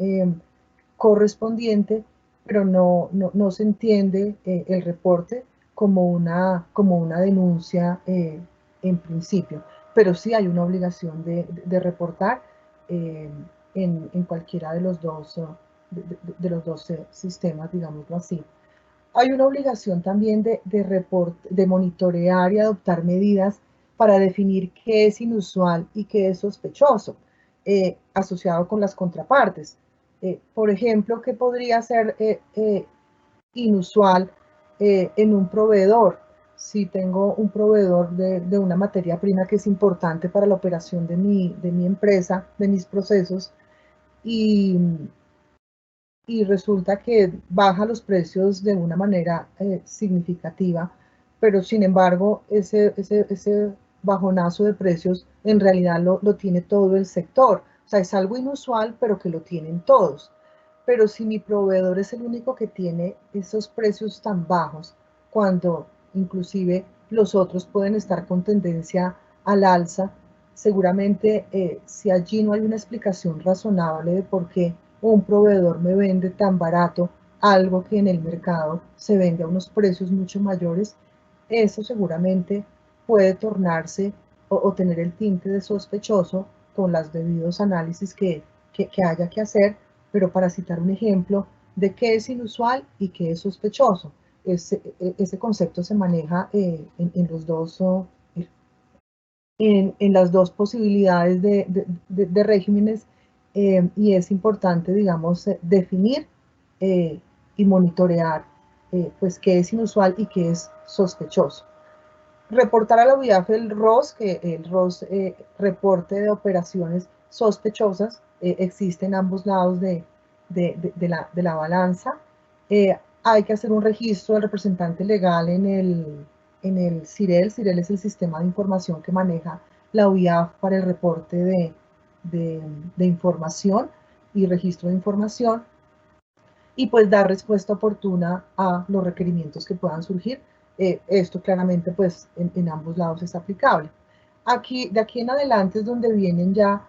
correspondiente, pero no se entiende el reporte como una denuncia en principio, pero sí hay una obligación de reportar en cualquiera de los dos sistemas, digámoslo así. Hay una obligación también de monitorear y adoptar medidas para definir qué es inusual y qué es sospechoso, asociado con las contrapartes. Por ejemplo, ¿qué podría ser inusual en un proveedor? Si tengo un proveedor de una materia prima que es importante para la operación de mi empresa, de mis procesos, y, y resulta que baja los precios de una manera significativa, pero sin embargo ese bajonazo de precios en realidad lo tiene todo el sector. O sea, es algo inusual, pero que lo tienen todos. Pero si mi proveedor es el único que tiene esos precios tan bajos, cuando inclusive los otros pueden estar con tendencia al alza, seguramente si allí no hay una explicación razonable de por qué un proveedor me vende tan barato algo que en el mercado se vende a unos precios mucho mayores, eso seguramente puede tornarse o tener el tinte de sospechoso con los debidos análisis que haya que hacer. Pero para citar un ejemplo de qué es inusual y qué es sospechoso, ese concepto se maneja en los dos, en las dos posibilidades de regímenes, y es importante, digamos, definir y monitorear pues qué es inusual y qué es sospechoso. Reportar a la UIAF el ROS, que el ROS, reporte de operaciones sospechosas, existe en ambos lados de la balanza. Hay que hacer un registro del representante legal en el CIREL. CIREL es el sistema de información que maneja la UIAF para el reporte de información y registro de información, y pues dar respuesta oportuna a los requerimientos que puedan surgir. Esto claramente pues en ambos lados es aplicable. De aquí en adelante es donde vienen ya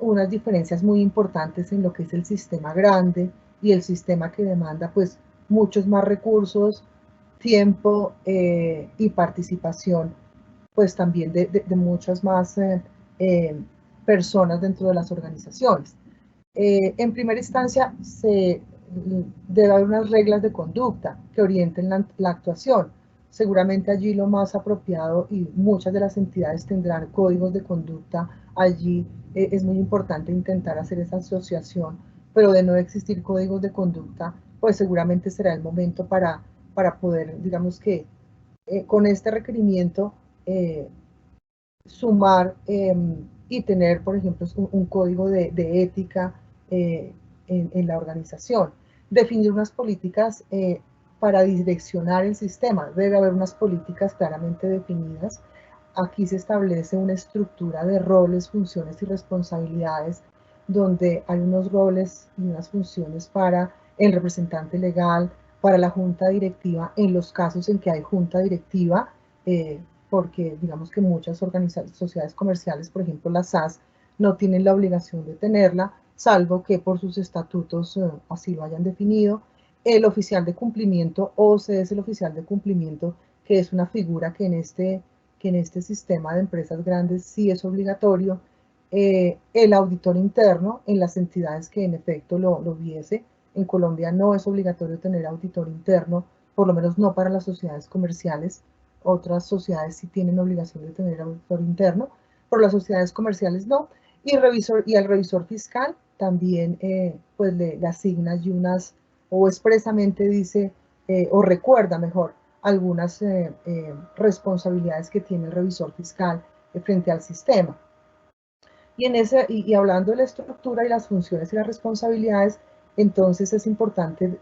unas diferencias muy importantes en lo que es el sistema grande y el sistema que demanda pues muchos más recursos, tiempo y participación pues también de muchas más personas dentro de las organizaciones. En primera instancia debe haber unas reglas de conducta que orienten la actuación. Seguramente allí lo más apropiado, y muchas de las entidades tendrán códigos de conducta allí. Es muy importante intentar hacer esa asociación, pero de no existir códigos de conducta, pues seguramente será el momento para poder, digamos que con este requerimiento, sumar y tener, por ejemplo, un código de ética en la organización. Definir unas políticas para direccionar el sistema. Debe haber unas políticas claramente definidas. Aquí se establece una estructura de roles, funciones y responsabilidades, donde hay unos roles y unas funciones para el representante legal, para la junta directiva, en los casos en que hay junta directiva, porque digamos que muchas sociedades comerciales, por ejemplo las SAS, no tienen la obligación de tenerla, salvo que por sus estatutos así lo hayan definido. El oficial de cumplimiento, o se es el oficial de cumplimiento, que es una figura que que en este sistema de empresas grandes sí es obligatorio el auditor interno en las entidades que en efecto lo viese. En Colombia no es obligatorio tener auditor interno, por lo menos no para las sociedades comerciales. Otras sociedades sí tienen obligación de tener auditor interno, pero las sociedades comerciales no. Y al revisor fiscal también pues le asigna y unas, o expresamente dice, o recuerda mejor, algunas responsabilidades que tiene el revisor fiscal frente al sistema. Y hablando de la estructura y las funciones y las responsabilidades, entonces es importante,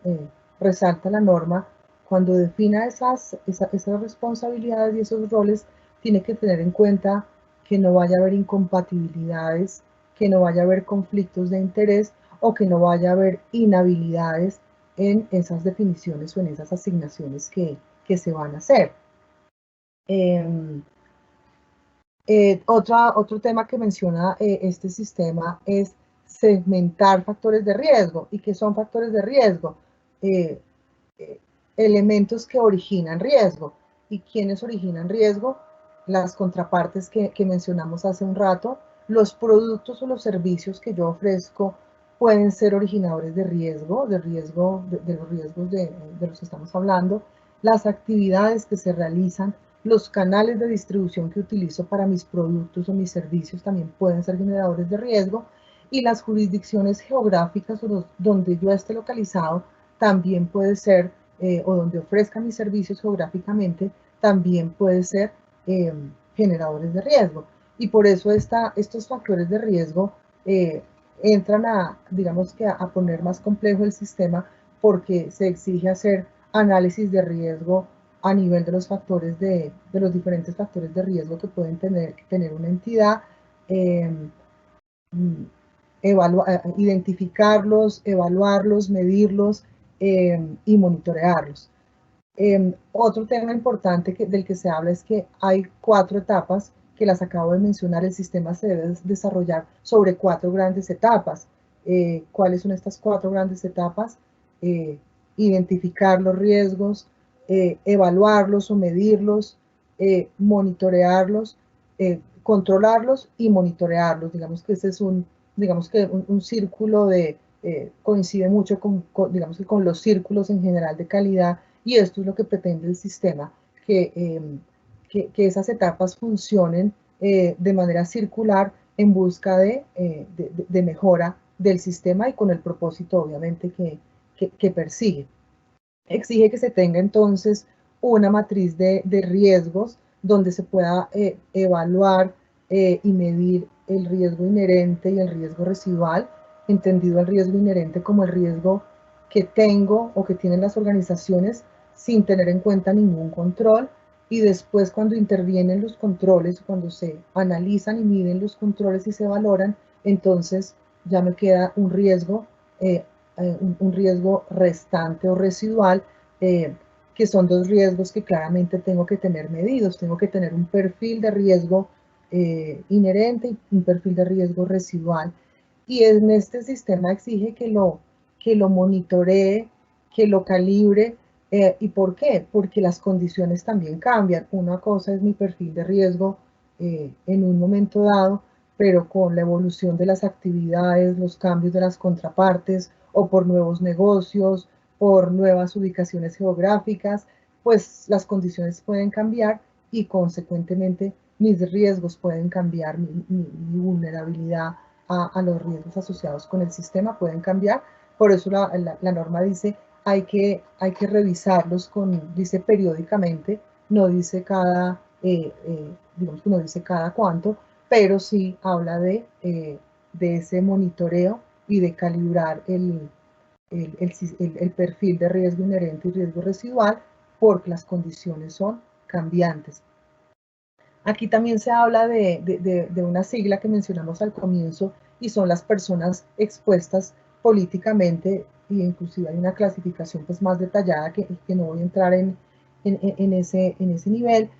resalta la norma, cuando defina esas responsabilidades y esos roles, tiene que tener en cuenta que no vaya a haber incompatibilidades, que no vaya a haber conflictos de interés o que no vaya a haber inhabilidades en esas definiciones o en esas asignaciones que se van a hacer. Otro tema que menciona este sistema es segmentar factores de riesgo. ¿Y qué son factores de riesgo? Elementos que originan riesgo. ¿Y quiénes originan riesgo? Las contrapartes que mencionamos hace un rato. Los productos o los servicios que yo ofrezco pueden ser originadores de riesgo, de los riesgos de los que estamos hablando. Las actividades que se realizan, los canales de distribución que utilizo para mis productos o mis servicios también pueden ser generadores de riesgo, y las jurisdicciones geográficas donde yo esté localizado también puede ser, o donde ofrezca mis servicios geográficamente, también puede ser generadores de riesgo. Y por eso estos factores de riesgo entran digamos que a poner más complejo el sistema, porque se exige hacer análisis de riesgo a nivel de los factores de los diferentes factores de riesgo que pueden tener una entidad, identificarlos, evaluarlos, medirlos y monitorearlos. Otro tema importante del que se habla es que hay 4 etapas que las acabo de mencionar. El sistema se debe desarrollar sobre 4 grandes etapas. ¿Cuáles son estas 4 grandes etapas? Identificar los riesgos, evaluarlos o medirlos, monitorearlos, controlarlos y monitorearlos. Digamos que ese es un círculo coincide mucho digamos que con los círculos en general de calidad, y esto es lo que pretende el sistema, que esas etapas funcionen de manera circular en busca de mejora del sistema y con el propósito obviamente que persigue. Exige que se tenga entonces una matriz de riesgos donde se pueda evaluar y medir el riesgo inherente y el riesgo residual, entendido el riesgo inherente como el riesgo que tengo o que tienen las organizaciones sin tener en cuenta ningún control, y después cuando intervienen los controles, cuando se analizan y miden los controles y se valoran, entonces ya me queda un riesgo restante o residual, que son 2 riesgos que claramente tengo que tener medidos. Tengo que tener un perfil de riesgo inherente y un perfil de riesgo residual. Y en este sistema exige que lo monitoree, que lo calibre. ¿Y por qué? Porque las condiciones también cambian. Una cosa es mi perfil de riesgo en un momento dado, pero con la evolución de las actividades, los cambios de las contrapartes, o por nuevos negocios, por nuevas ubicaciones geográficas, pues las condiciones pueden cambiar y consecuentemente mis riesgos pueden cambiar, mi vulnerabilidad a los riesgos asociados con el sistema pueden cambiar. Por eso la norma dice hay que revisarlos dice periódicamente, no dice digamos que no dice cada cuánto, pero sí habla de ese monitoreo y de calibrar el perfil de riesgo inherente y riesgo residual, porque las condiciones son cambiantes. Aquí también se habla de una sigla que mencionamos al comienzo, y son las personas expuestas políticamente, e inclusive hay una clasificación pues más detallada que no voy a entrar en ese nivel.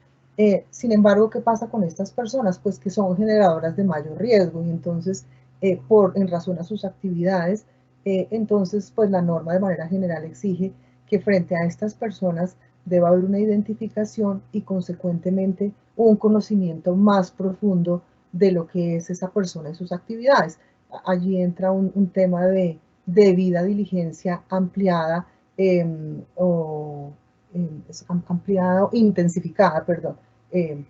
Sin embargo, ¿qué pasa con estas personas? Pues que son generadoras de mayor riesgo, y entonces en razón a sus actividades, entonces pues la norma de manera general exige que frente a estas personas debe haber una identificación y consecuentemente un conocimiento más profundo de lo que es esa persona y sus actividades. Allí entra un tema de debida diligencia ampliada ampliada o intensificada, perdón,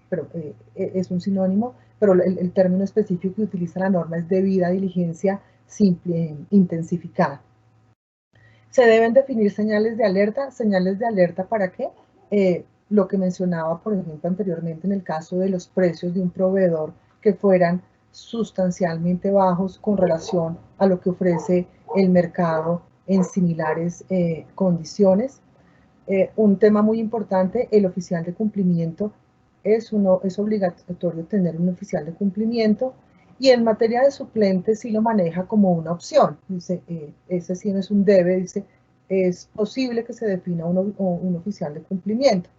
pero es un sinónimo, pero el término específico que utiliza la norma es debida diligencia simple, intensificada. Se deben definir señales de alerta ¿para qué? Lo que mencionaba, por ejemplo, anteriormente en el caso de los precios de un proveedor que fueran sustancialmente bajos con relación a lo que ofrece el mercado en similares condiciones. Un tema muy importante, el oficial de cumplimiento. Es obligatorio tener un oficial de cumplimiento y en materia de suplentes sí lo maneja como una opción. Dice, ese sí no es un debe, dice, es posible que se defina un oficial de cumplimiento.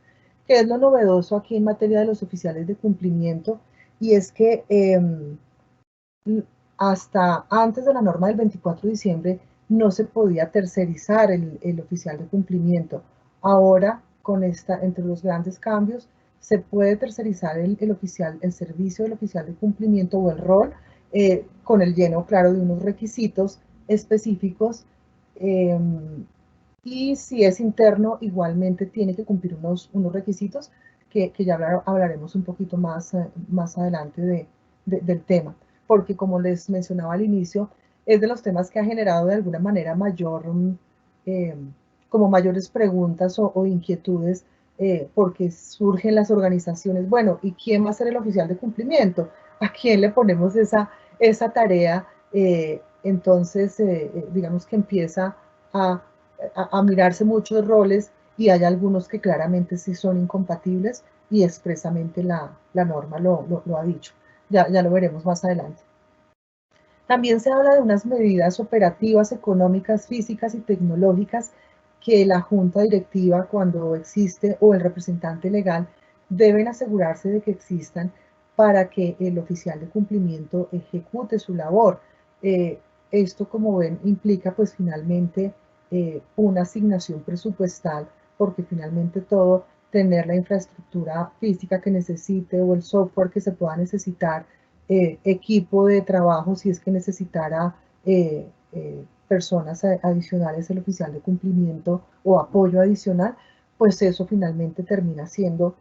¿Qué es lo novedoso aquí en materia de los oficiales de cumplimiento? Y es que hasta antes de la norma del 24 de diciembre no se podía tercerizar el oficial de cumplimiento. Ahora, entre los grandes cambios, se puede tercerizar el servicio del oficial de cumplimiento o el rol con el lleno, claro, de unos requisitos específicos y si es interno, igualmente tiene que cumplir unos requisitos que ya hablaremos un poquito más adelante del tema, porque como les mencionaba al inicio, es de los temas que ha generado de alguna manera como mayores preguntas o inquietudes, porque surgen las organizaciones, bueno, ¿y quién va a ser el oficial de cumplimiento? ¿A quién le ponemos esa tarea? Entonces, digamos que empieza a mirarse muchos roles y hay algunos que claramente sí son incompatibles y expresamente la norma lo ha dicho. Ya lo veremos más adelante. También se habla de unas medidas operativas, económicas, físicas y tecnológicas que la junta directiva, cuando existe, o el representante legal, deben asegurarse de que existan para que el oficial de cumplimiento ejecute su labor. Esto, como ven, implica pues finalmente una asignación presupuestal, porque finalmente todo, tener la infraestructura física que necesite o el software que se pueda necesitar, equipo de trabajo si es que necesitara personas adicionales el oficial de cumplimiento o apoyo adicional, pues eso finalmente termina siendo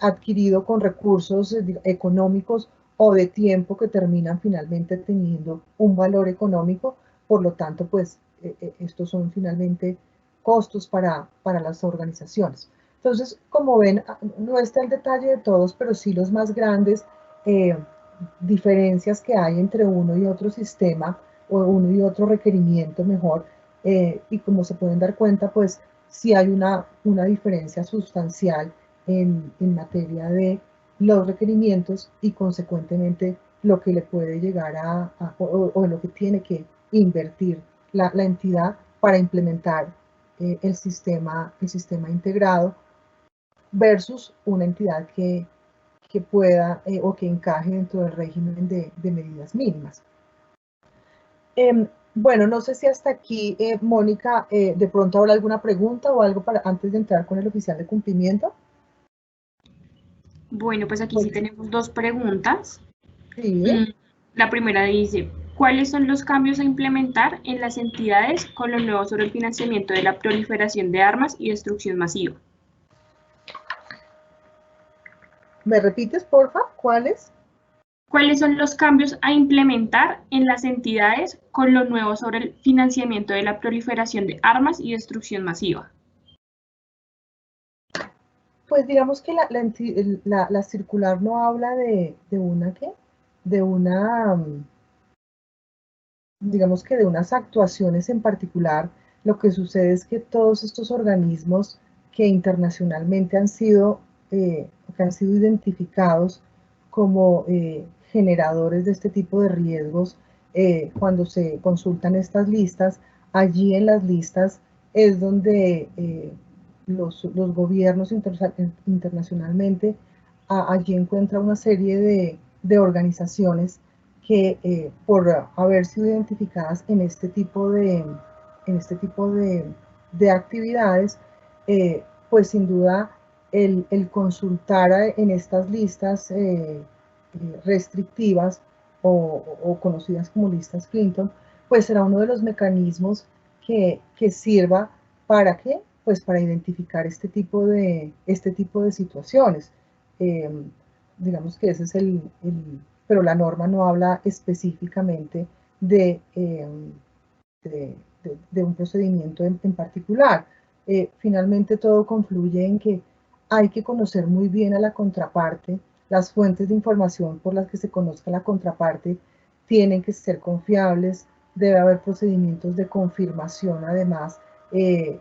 adquirido con recursos económicos o de tiempo que terminan finalmente teniendo un valor económico. Por lo tanto, pues estos son finalmente costos para las organizaciones. Entonces, como ven, no está el detalle de todos, pero sí los más grandes diferencias que hay entre uno y otro sistema o uno y otro requerimiento mejor. Y como se pueden dar cuenta, pues sí hay una diferencia sustancial en materia de los requerimientos y consecuentemente lo que le puede llegar o lo que tiene que invertir la entidad para implementar el sistema integrado versus una entidad que pueda o que encaje dentro del régimen de medidas mínimas. Bueno, no sé si hasta aquí, Mónica, de pronto habrá alguna pregunta o algo antes de entrar con el oficial de cumplimiento. Bueno, pues aquí sí tenemos dos preguntas. Sí. La primera dice, ¿cuáles son los cambios a implementar en las entidades con lo nuevo sobre el financiamiento de la proliferación de armas y destrucción masiva? ¿Me repites, porfa? ¿Cuáles? ¿Cuáles son los cambios a implementar en las entidades con lo nuevo sobre el financiamiento de la proliferación de armas y destrucción masiva? Pues digamos que la circular no habla de una, ¿qué? De una, digamos que de unas actuaciones en particular. Lo que sucede es que todos estos organismos que internacionalmente han sido identificados como generadores de este tipo de riesgos, cuando se consultan estas listas, allí en las listas es donde los gobiernos internacionalmente allí encuentra una serie de organizaciones que por haber sido identificadas en este tipo de de actividades, pues sin duda el consultar en estas listas restrictivas o conocidas como listas Clinton, pues será uno de los mecanismos que sirva para qué, pues para identificar este tipo de situaciones. Digamos que ese es pero la norma no habla específicamente de, de un procedimiento en particular. Finalmente todo confluye en que hay que conocer muy bien a la contraparte, las fuentes de información por las que se conozca la contraparte tienen que ser confiables, debe haber procedimientos de confirmación además de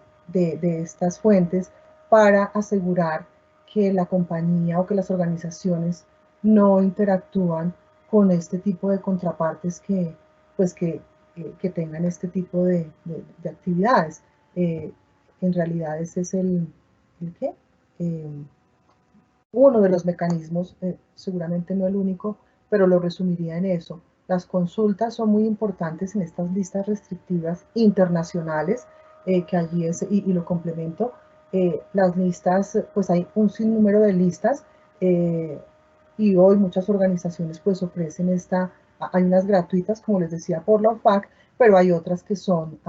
estas fuentes para asegurar que la compañía o que las organizaciones no interactúan con este tipo de contrapartes pues que tengan este tipo de actividades. En realidad ese es ¿qué? Uno de los mecanismos, seguramente no el único, pero lo resumiría en eso. Las consultas son muy importantes en estas listas restrictivas internacionales, que allí es, y lo complemento, las listas, pues hay un sinnúmero de listas, y hoy muchas organizaciones pues ofrecen hay unas gratuitas, como les decía, por la OFAC, pero hay otras que son,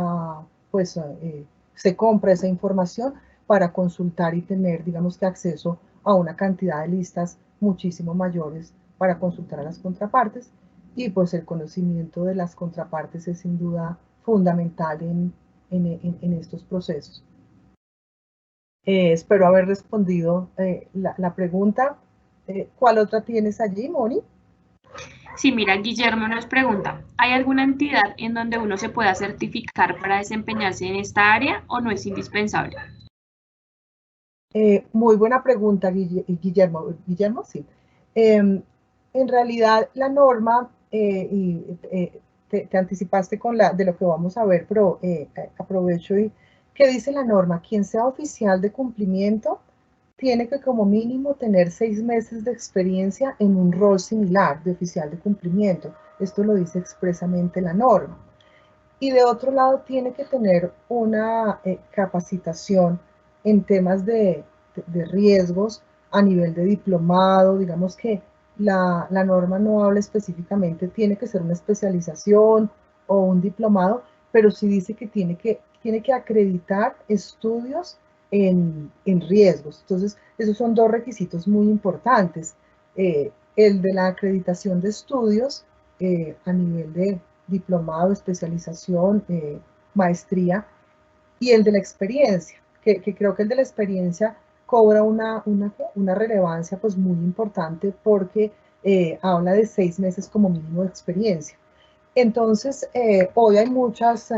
se compra esa información para consultar y tener, digamos que acceso a una cantidad de listas muchísimo mayores para consultar a las contrapartes, y pues el conocimiento de las contrapartes es sin duda fundamental en estos procesos. Espero haber respondido la pregunta. ¿Cuál otra tienes allí, Moni? Sí, mira, Guillermo nos pregunta, ¿hay alguna entidad en donde uno se pueda certificar para desempeñarse en esta área o no es indispensable? Muy buena pregunta, Guillermo. Guillermo, sí. En realidad, la norma, y te anticipaste de lo que vamos a ver, pero aprovecho ¿qué dice la norma? Quien sea oficial de cumplimiento tiene que como mínimo tener 6 meses de experiencia en un rol similar de oficial de cumplimiento. Esto lo dice expresamente la norma. Y de otro lado tiene que tener una capacitación en temas de riesgos a nivel de diplomado. Digamos que la norma no habla específicamente, tiene que ser una especialización o un diplomado, pero sí dice que tiene que acreditar estudios en riesgos. Entonces, esos son dos requisitos muy importantes. El de la acreditación de estudios a nivel de diplomado, especialización, maestría, y el de la experiencia, que creo que el de la experiencia cobra una relevancia pues muy importante porque habla de 6 meses como mínimo de experiencia. Entonces, hoy hay muchas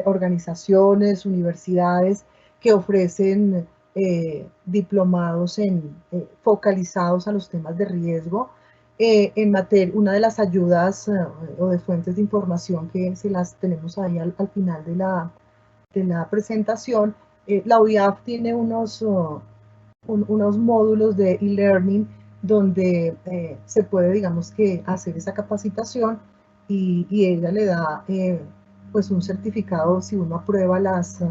organizaciones, universidades que ofrecen diplomados focalizados a los temas de riesgo. Una de las ayudas o de fuentes de información que se las tenemos ahí al final de la presentación, la UIAF tiene unos módulos de e-learning donde se puede, digamos que, hacer esa capacitación y ella le da pues un certificado si uno aprueba las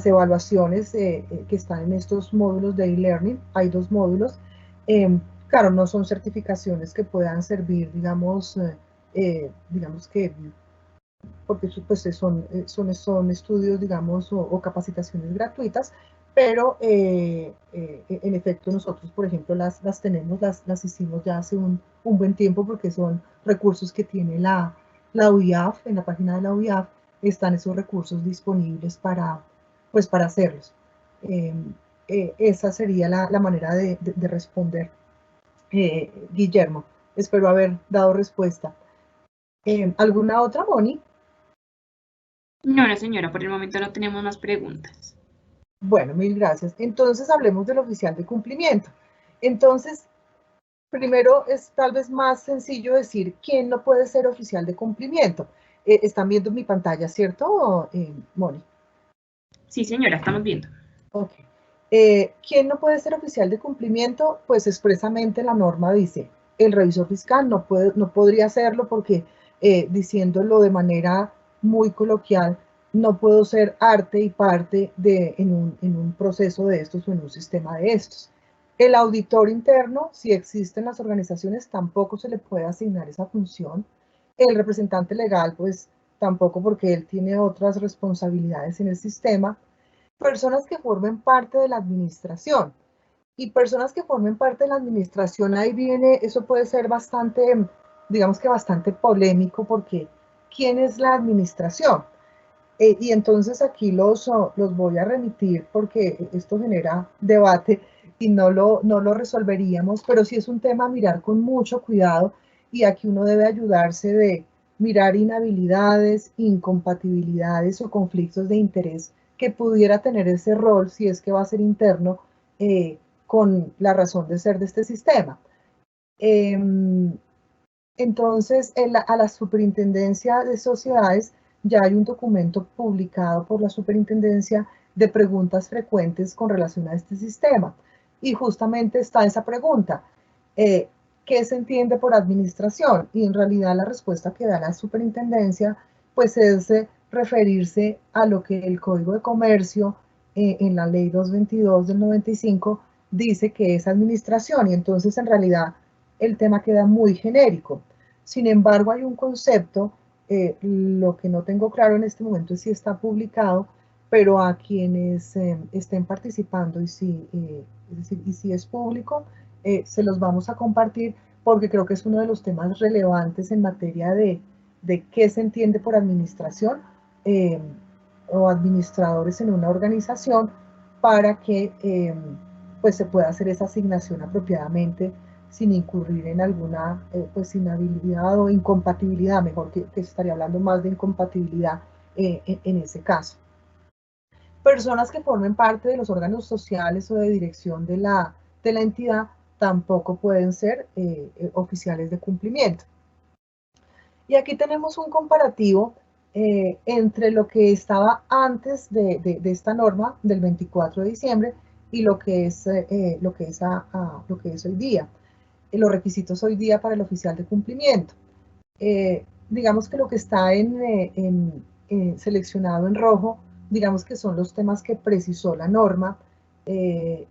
evaluaciones que están en estos módulos de e-learning. Hay 2 módulos. Claro, no son certificaciones que puedan servir, digamos que porque pues son estudios, digamos, o capacitaciones gratuitas, pero en efecto nosotros, por ejemplo, las tenemos, las hicimos ya hace un buen tiempo porque son recursos que tiene la UIAF. En la página de la UIAF están esos recursos disponibles pues para hacerlos. Esa sería la manera de responder, Guillermo. Espero haber dado respuesta. ¿Alguna otra, Moni? No, señora, por el momento no tenemos más preguntas. Bueno, mil gracias. Entonces hablemos del oficial de cumplimiento. Entonces, primero es tal vez más sencillo decir quién no puede ser oficial de cumplimiento. Están viendo mi pantalla, ¿cierto, Moni? Sí, señora, estamos viendo. Ok. ¿Quién no puede ser oficial de cumplimiento? Pues expresamente la norma dice, el revisor fiscal no podría hacerlo porque, diciéndolo de manera muy coloquial, no puedo ser arte y parte en un proceso de estos o en un sistema de estos. El auditor interno, si existe en las organizaciones, tampoco se le puede asignar esa función. El representante legal, pues tampoco, porque él tiene otras responsabilidades en el sistema. Personas que formen parte de la administración. Y personas que formen parte de la administración, ahí viene, eso puede ser bastante, digamos que bastante polémico, porque ¿quién es la administración? Y entonces aquí los voy a remitir porque esto genera debate y no lo resolveríamos, pero sí es un tema a mirar con mucho cuidado, y aquí uno debe ayudarse de mirar inhabilidades, incompatibilidades o conflictos de interés que pudiera tener ese rol, si es que va a ser interno, con la razón de ser de este sistema. Eh, entonces, a la Superintendencia de Sociedades ya hay un documento publicado por la Superintendencia de preguntas frecuentes con relación a este sistema. Y justamente está esa pregunta, eh, ¿qué se entiende por administración? Y en realidad la respuesta que da la Superintendencia pues es referirse a lo que el Código de Comercio, en la Ley 222 del 95, dice que es administración, y entonces en realidad el tema queda muy genérico. Sin embargo, hay un concepto, lo que no tengo claro en este momento es si está publicado, pero a quienes estén participando es decir, y si es público, se los vamos a compartir, porque creo que es uno de los temas relevantes en materia de qué se entiende por administración, eh, o administradores en una organización, para que pues se pueda hacer esa asignación apropiadamente sin incurrir en alguna pues inhabilidad o incompatibilidad, mejor que estaría hablando más de incompatibilidad en ese caso. Personas que formen parte de los órganos sociales o de dirección de la entidad tampoco pueden ser oficiales de cumplimiento. Y aquí tenemos un comparativo entre lo que estaba antes de esta norma del 24 de diciembre y lo que es hoy día, los requisitos hoy día para el oficial de cumplimiento. Digamos que lo que está seleccionado en rojo, digamos que son los temas que precisó la norma, y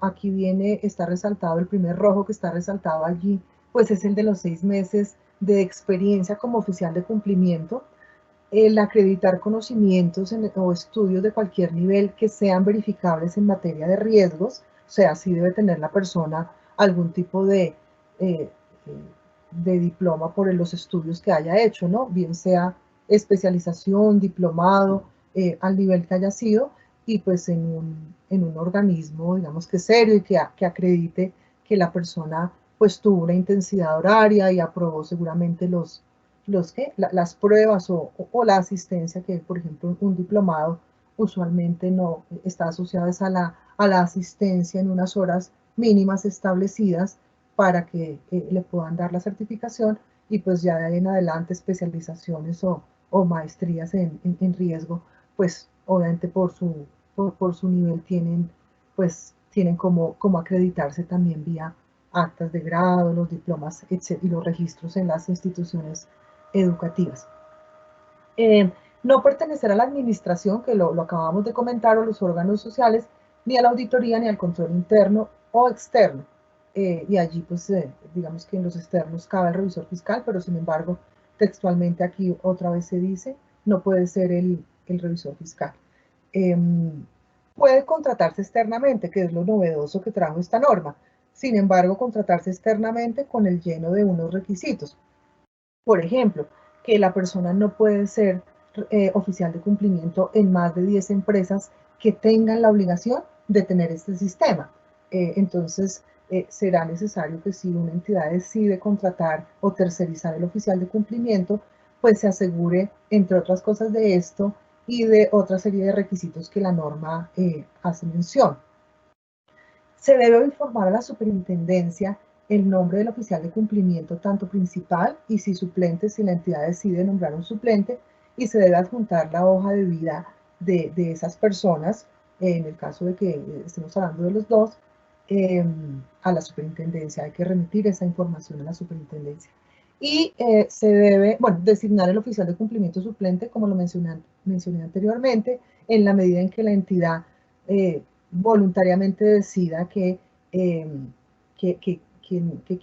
aquí está resaltado el primer rojo que está resaltado allí, pues es el de los 6 meses de experiencia como oficial de cumplimiento, el acreditar conocimientos o estudios de cualquier nivel que sean verificables en materia de riesgos, o sea, sí debe tener la persona algún tipo eh, de diploma por los estudios que haya hecho, ¿no? Bien sea especialización, diplomado, al nivel que haya sido, y pues en un organismo, digamos que serio, y que acredite que la persona pues tuvo una intensidad horaria y aprobó seguramente las pruebas o la asistencia, que por ejemplo un diplomado usualmente no está asociado a la asistencia en unas horas mínimas establecidas para que le puedan dar la certificación, y pues ya de ahí en adelante especializaciones o maestrías en riesgo, pues obviamente por su nivel tienen como acreditarse también vía actas de grado, los diplomas, etc., y los registros en las instituciones educativas. No pertenecer a la administración, que lo acabamos de comentar, o los órganos sociales, ni a la auditoría, ni al control interno o externo. Y allí, pues, digamos que en los externos cabe el revisor fiscal, pero sin embargo, textualmente aquí otra vez se dice, no puede ser el revisor fiscal. Puede contratarse externamente, que es lo novedoso que trajo esta norma. Sin embargo, contratarse externamente con el lleno de unos requisitos. Por ejemplo, que la persona no puede ser oficial de cumplimiento en más de 10 empresas que tengan la obligación de tener este sistema. Entonces, será necesario que si una entidad decide contratar o tercerizar el oficial de cumplimiento, pues se asegure, entre otras cosas, de esto y de otra serie de requisitos que la norma hace mención. Se debe informar a la superintendencia el nombre del oficial de cumplimiento, tanto principal y si suplente, si la entidad decide nombrar un suplente, y se debe adjuntar la hoja de vida de esas personas, en el caso de que estemos hablando de los dos, a la superintendencia. Hay que remitir esa información a la superintendencia. Y se debe, bueno, designar el oficial de cumplimiento suplente, como lo mencioné anteriormente, en la medida en que la entidad voluntariamente decida que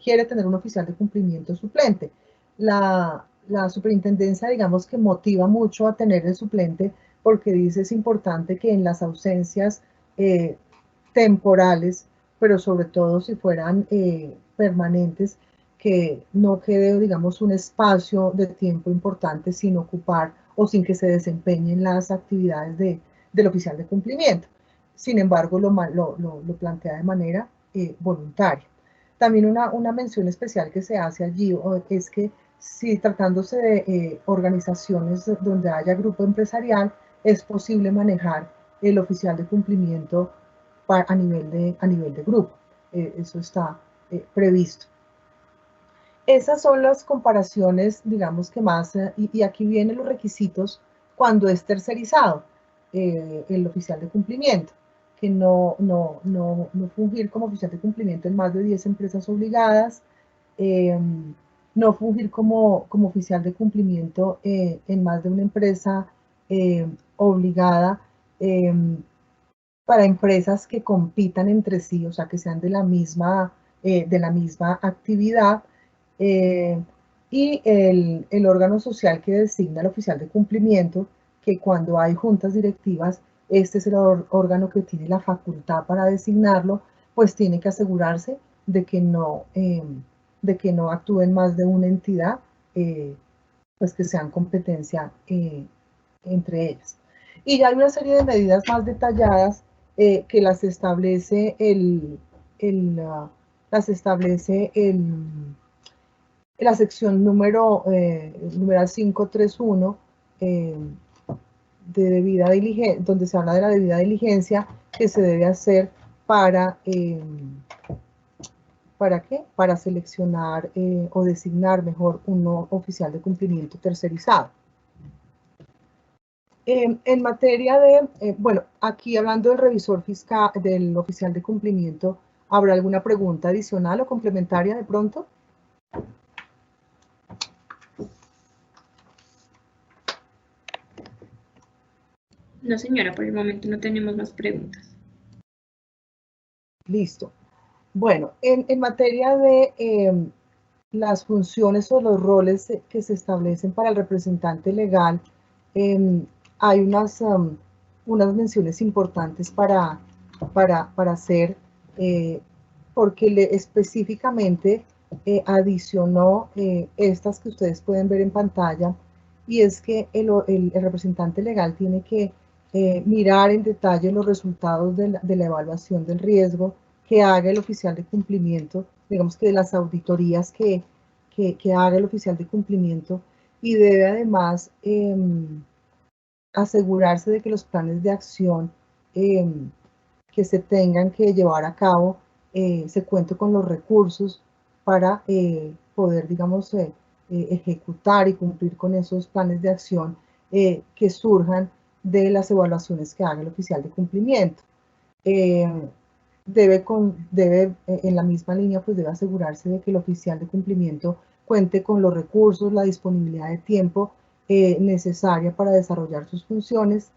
quiere tener un oficial de cumplimiento suplente. La superintendencia, digamos que motiva mucho a tener el suplente porque dice es importante que en las ausencias temporales, pero sobre todo si fueran permanentes, que no quede, digamos, un espacio de tiempo importante sin ocupar o sin que se desempeñen las actividades del oficial de cumplimiento. Sin embargo, lo plantea de manera voluntaria. También una mención especial que se hace allí es que si tratándose de organizaciones donde haya grupo empresarial, es posible manejar el oficial de cumplimiento a nivel de grupo. Eso está previsto. Esas son las comparaciones, digamos que más, y aquí vienen los requisitos cuando es tercerizado el oficial de cumplimiento, que no fungir como oficial de cumplimiento en más de 10 empresas obligadas, no fungir como oficial de cumplimiento en más de una empresa obligada, para empresas que compitan entre sí, o sea, que sean de la misma actividad, y el órgano social que designa el oficial de cumplimiento, que cuando hay juntas directivas, este es el órgano que tiene la facultad para designarlo, pues tiene que asegurarse de que no actúen más de una entidad, pues que sean competencia entre ellas. Y ya hay una serie de medidas más detalladas que las establece la sección numeral 531 de debida diligencia, donde se habla de la debida diligencia que se debe hacer ¿para qué? Para seleccionar o designar mejor un oficial de cumplimiento tercerizado. En materia de, bueno, aquí hablando del revisor fiscal, del oficial de cumplimiento, ¿habrá alguna pregunta adicional o complementaria de pronto? No, señora, por el momento no tenemos más preguntas. Listo. Bueno, en materia de las funciones o los roles que se establecen para el representante legal, hay unas menciones importantes para hacer, porque específicamente adicionó estas que ustedes pueden ver en pantalla, y es que el representante legal tiene que mirar en detalle los resultados de la evaluación del riesgo que haga el oficial de cumplimiento, digamos que de las auditorías que haga el oficial de cumplimiento, y debe además asegurarse de que los planes de acción que se tengan que llevar a cabo se cuente con los recursos para poder, digamos, ejecutar y cumplir con esos planes de acción que surjan de las evaluaciones que haga el oficial de cumplimiento. Debe en la misma línea, pues debe asegurarse de que el oficial de cumplimiento cuente con los recursos, la disponibilidad de tiempo necesaria para desarrollar sus funciones,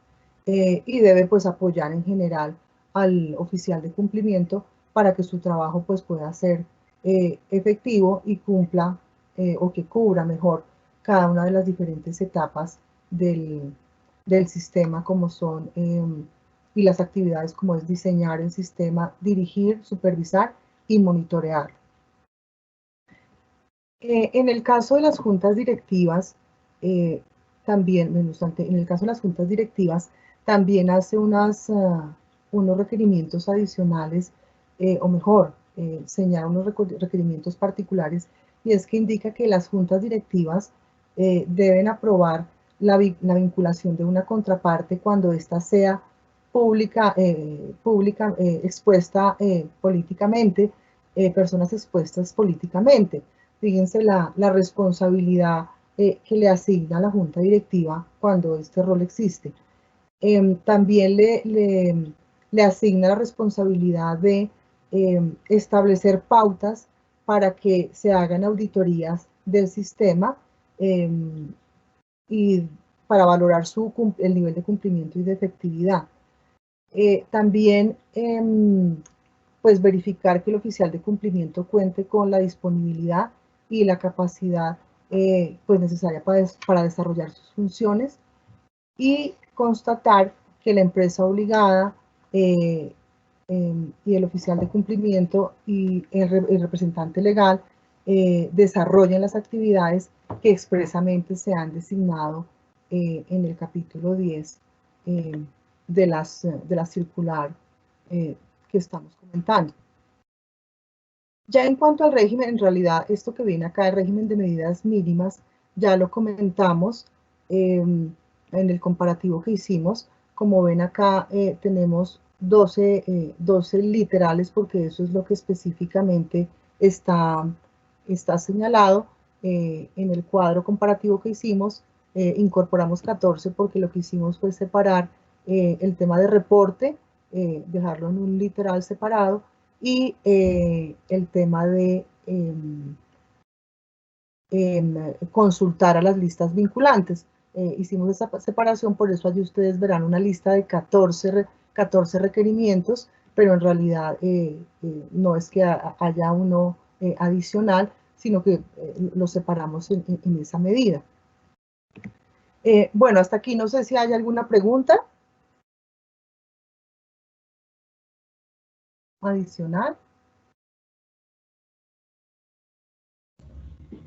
y debe pues apoyar en general al oficial de cumplimiento para que su trabajo pues pueda ser efectivo y cumpla o que cubra mejor cada una de las diferentes etapas del sistema, como son y las actividades como es diseñar el sistema, dirigir, supervisar y monitorear. En el caso de las juntas directivas, también, en el caso de las juntas directivas, también hace unos requerimientos adicionales, o mejor, señala unos requerimientos particulares, y es que indica que las juntas directivas deben aprobar la vinculación de una contraparte cuando ésta sea pública, expuesta políticamente, personas expuestas políticamente. Fíjense la responsabilidad que le asigna a la junta directiva cuando este rol existe. También le asigna la responsabilidad de establecer pautas para que se hagan auditorías del sistema y para valorar el nivel de cumplimiento y de efectividad. También pues verificar que el oficial de cumplimiento cuente con la disponibilidad y la capacidad pues necesaria para desarrollar sus funciones, y constatar que la empresa obligada y el oficial de cumplimiento y el representante legal desarrollen las actividades que expresamente se han designado en el capítulo 10 de la circular que estamos comentando. Ya en cuanto al régimen, en realidad esto que viene acá, el régimen de medidas mínimas, ya lo comentamos en el comparativo que hicimos. Como ven acá tenemos 12 literales, porque eso es lo que específicamente está señalado en el cuadro comparativo que hicimos. Incorporamos 14 porque lo que hicimos fue separar el tema de reporte, dejarlo en un literal separado, y el tema de consultar a las listas vinculantes. Hicimos esa separación, por eso allí ustedes verán una lista de 14 requerimientos, pero en realidad no es que haya uno adicional, sino que lo separamos en esa medida. Bueno, hasta aquí no sé si hay alguna pregunta adicional.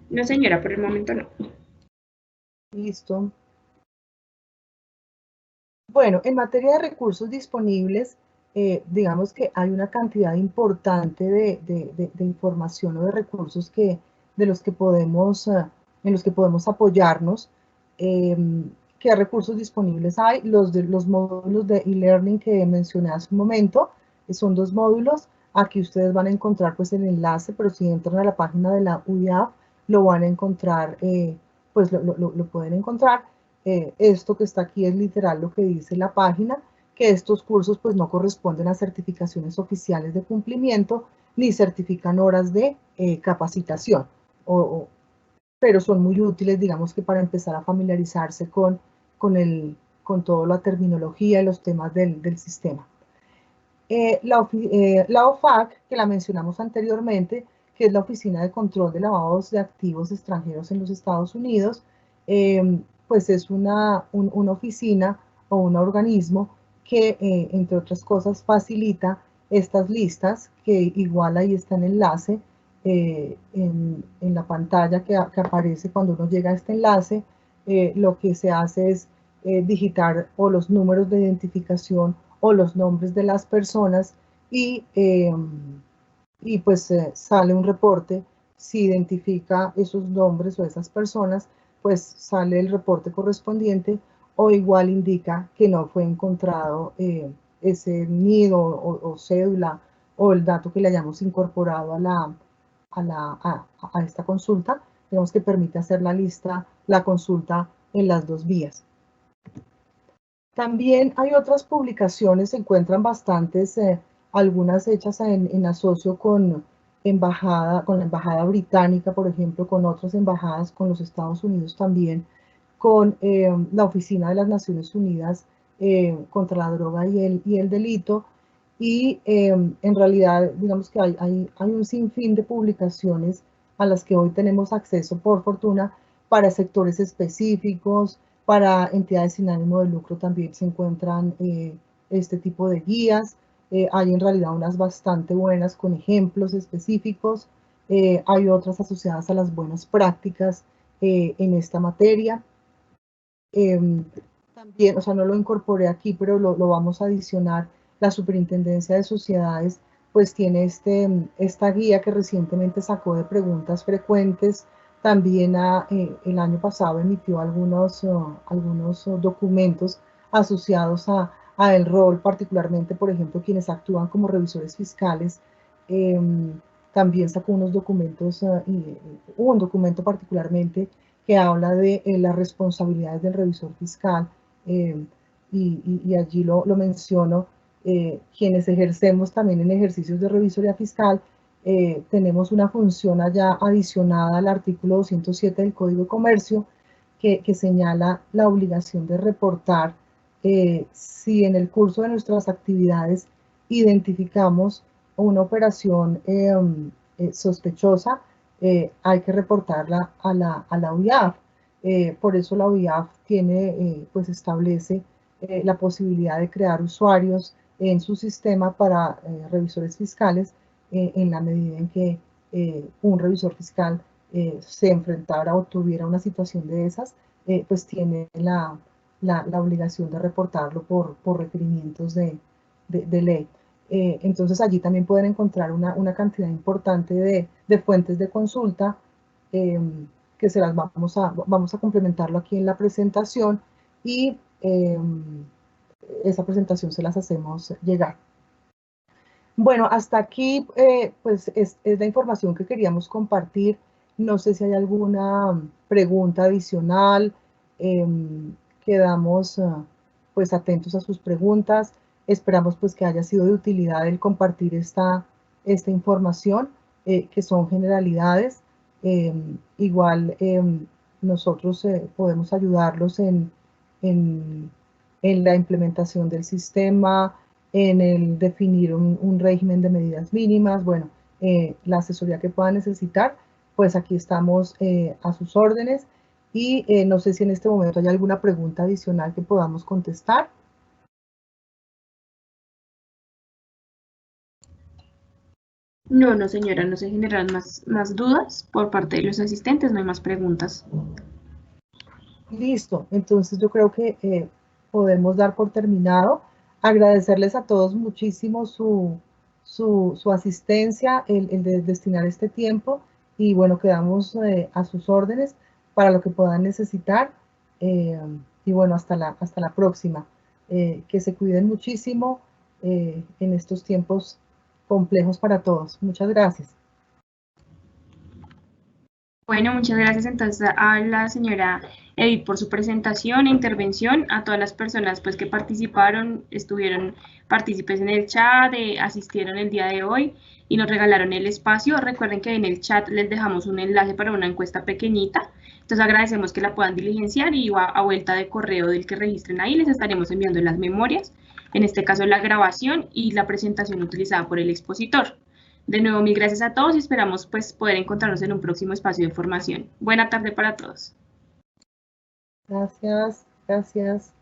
No, señora, por el momento no. Listo. Bueno, en materia de recursos disponibles, digamos que hay una cantidad importante de información o de recursos en los que podemos apoyarnos. ¿Qué recursos disponibles hay? Los módulos de e-learning que mencioné hace un momento, son 2 módulos. Aquí ustedes van a encontrar pues el enlace, pero si entran a la página de la UIAP, lo van a encontrar, pues lo pueden encontrar. Esto que está aquí es literal lo que dice la página, que estos cursos pues no corresponden a certificaciones oficiales de cumplimiento, ni certifican horas de capacitación, pero son muy útiles, digamos que para empezar a familiarizarse con toda la terminología y los temas del sistema. La OFAC, que la mencionamos anteriormente, que es la Oficina de Control de Lavados de Activos Extranjeros en los Estados Unidos, pues es una oficina o un organismo que, entre otras cosas, facilita estas listas, que igual ahí está el enlace en la pantalla que aparece cuando uno llega a este enlace. Lo que se hace es digitar o los números de identificación o los nombres de las personas y pues sale un reporte. Si identifica esos nombres o esas personas, pues sale el reporte correspondiente, o igual indica que no fue encontrado ese NID o cédula o el dato que le hayamos incorporado a esta consulta. Tenemos que permite hacer la consulta en las 2 vías. También hay otras publicaciones, se encuentran bastantes, algunas hechas en asocio con la embajada británica, por ejemplo, con otras embajadas, con los Estados Unidos también, con la Oficina de las Naciones Unidas contra la Droga y el Delito, y en realidad, digamos que hay un sinfín de publicaciones a las que hoy tenemos acceso, por fortuna, para sectores específicos. Para entidades sin ánimo de lucro también se encuentran este tipo de guías. Hay en realidad unas bastante buenas con ejemplos específicos. Hay otras asociadas a las buenas prácticas en esta materia. También, o sea, no lo incorporé aquí, pero lo vamos a adicionar. La Superintendencia de Sociedades pues tiene esta guía que recientemente sacó de preguntas frecuentes. También el año pasado emitió algunos documentos asociados a el rol, particularmente, por ejemplo, quienes actúan como revisores fiscales. También sacó unos documentos, un documento particularmente que habla de las responsabilidades del revisor fiscal, y allí lo menciono, quienes ejercemos también en ejercicios de revisoría fiscal, tenemos una función allá adicionada al artículo 207 del Código de Comercio que señala la obligación de reportar si en el curso de nuestras actividades identificamos una operación sospechosa, hay que reportarla a la UIAF. Por eso la UIAF tiene, pues establece la posibilidad de crear usuarios en su sistema para revisores fiscales en la medida en que un revisor fiscal se enfrentara o tuviera una situación de esas, pues tiene la obligación de reportarlo por requerimientos de ley. Entonces allí también pueden encontrar una cantidad importante de fuentes de consulta que se las vamos a complementarlo aquí en la presentación y esa presentación se las hacemos llegar. Bueno, hasta aquí pues es la información que queríamos compartir. No sé si hay alguna pregunta adicional. Quedamos pues atentos a sus preguntas. Esperamos pues que haya sido de utilidad el compartir esta información, que son generalidades. Igual nosotros podemos ayudarlos en la implementación del sistema, en el definir un régimen de medidas mínimas, bueno, la asesoría que puedan necesitar, pues aquí estamos a sus órdenes y no sé si en este momento hay alguna pregunta adicional que podamos contestar. No, no señora, no se generan más dudas por parte de los asistentes, no hay más preguntas. Listo, entonces yo creo que podemos dar por terminado. Agradecerles a todos muchísimo su asistencia, el de destinar este tiempo y bueno, quedamos a sus órdenes para lo que puedan necesitar y bueno, hasta la próxima. Que se cuiden muchísimo en estos tiempos complejos para todos. Muchas gracias. Bueno, muchas gracias entonces a la señora Edith por su presentación e intervención, a todas las personas pues que participaron, estuvieron partícipes en el chat, asistieron el día de hoy y nos regalaron el espacio. Recuerden que en el chat les dejamos un enlace para una encuesta pequeñita, entonces agradecemos que la puedan diligenciar y a vuelta de correo del que registren ahí les estaremos enviando las memorias, en este caso la grabación y la presentación utilizada por el expositor. De nuevo, mil gracias a todos y esperamos pues, poder encontrarnos en un próximo espacio de formación. Buena tarde para todos. Gracias, gracias.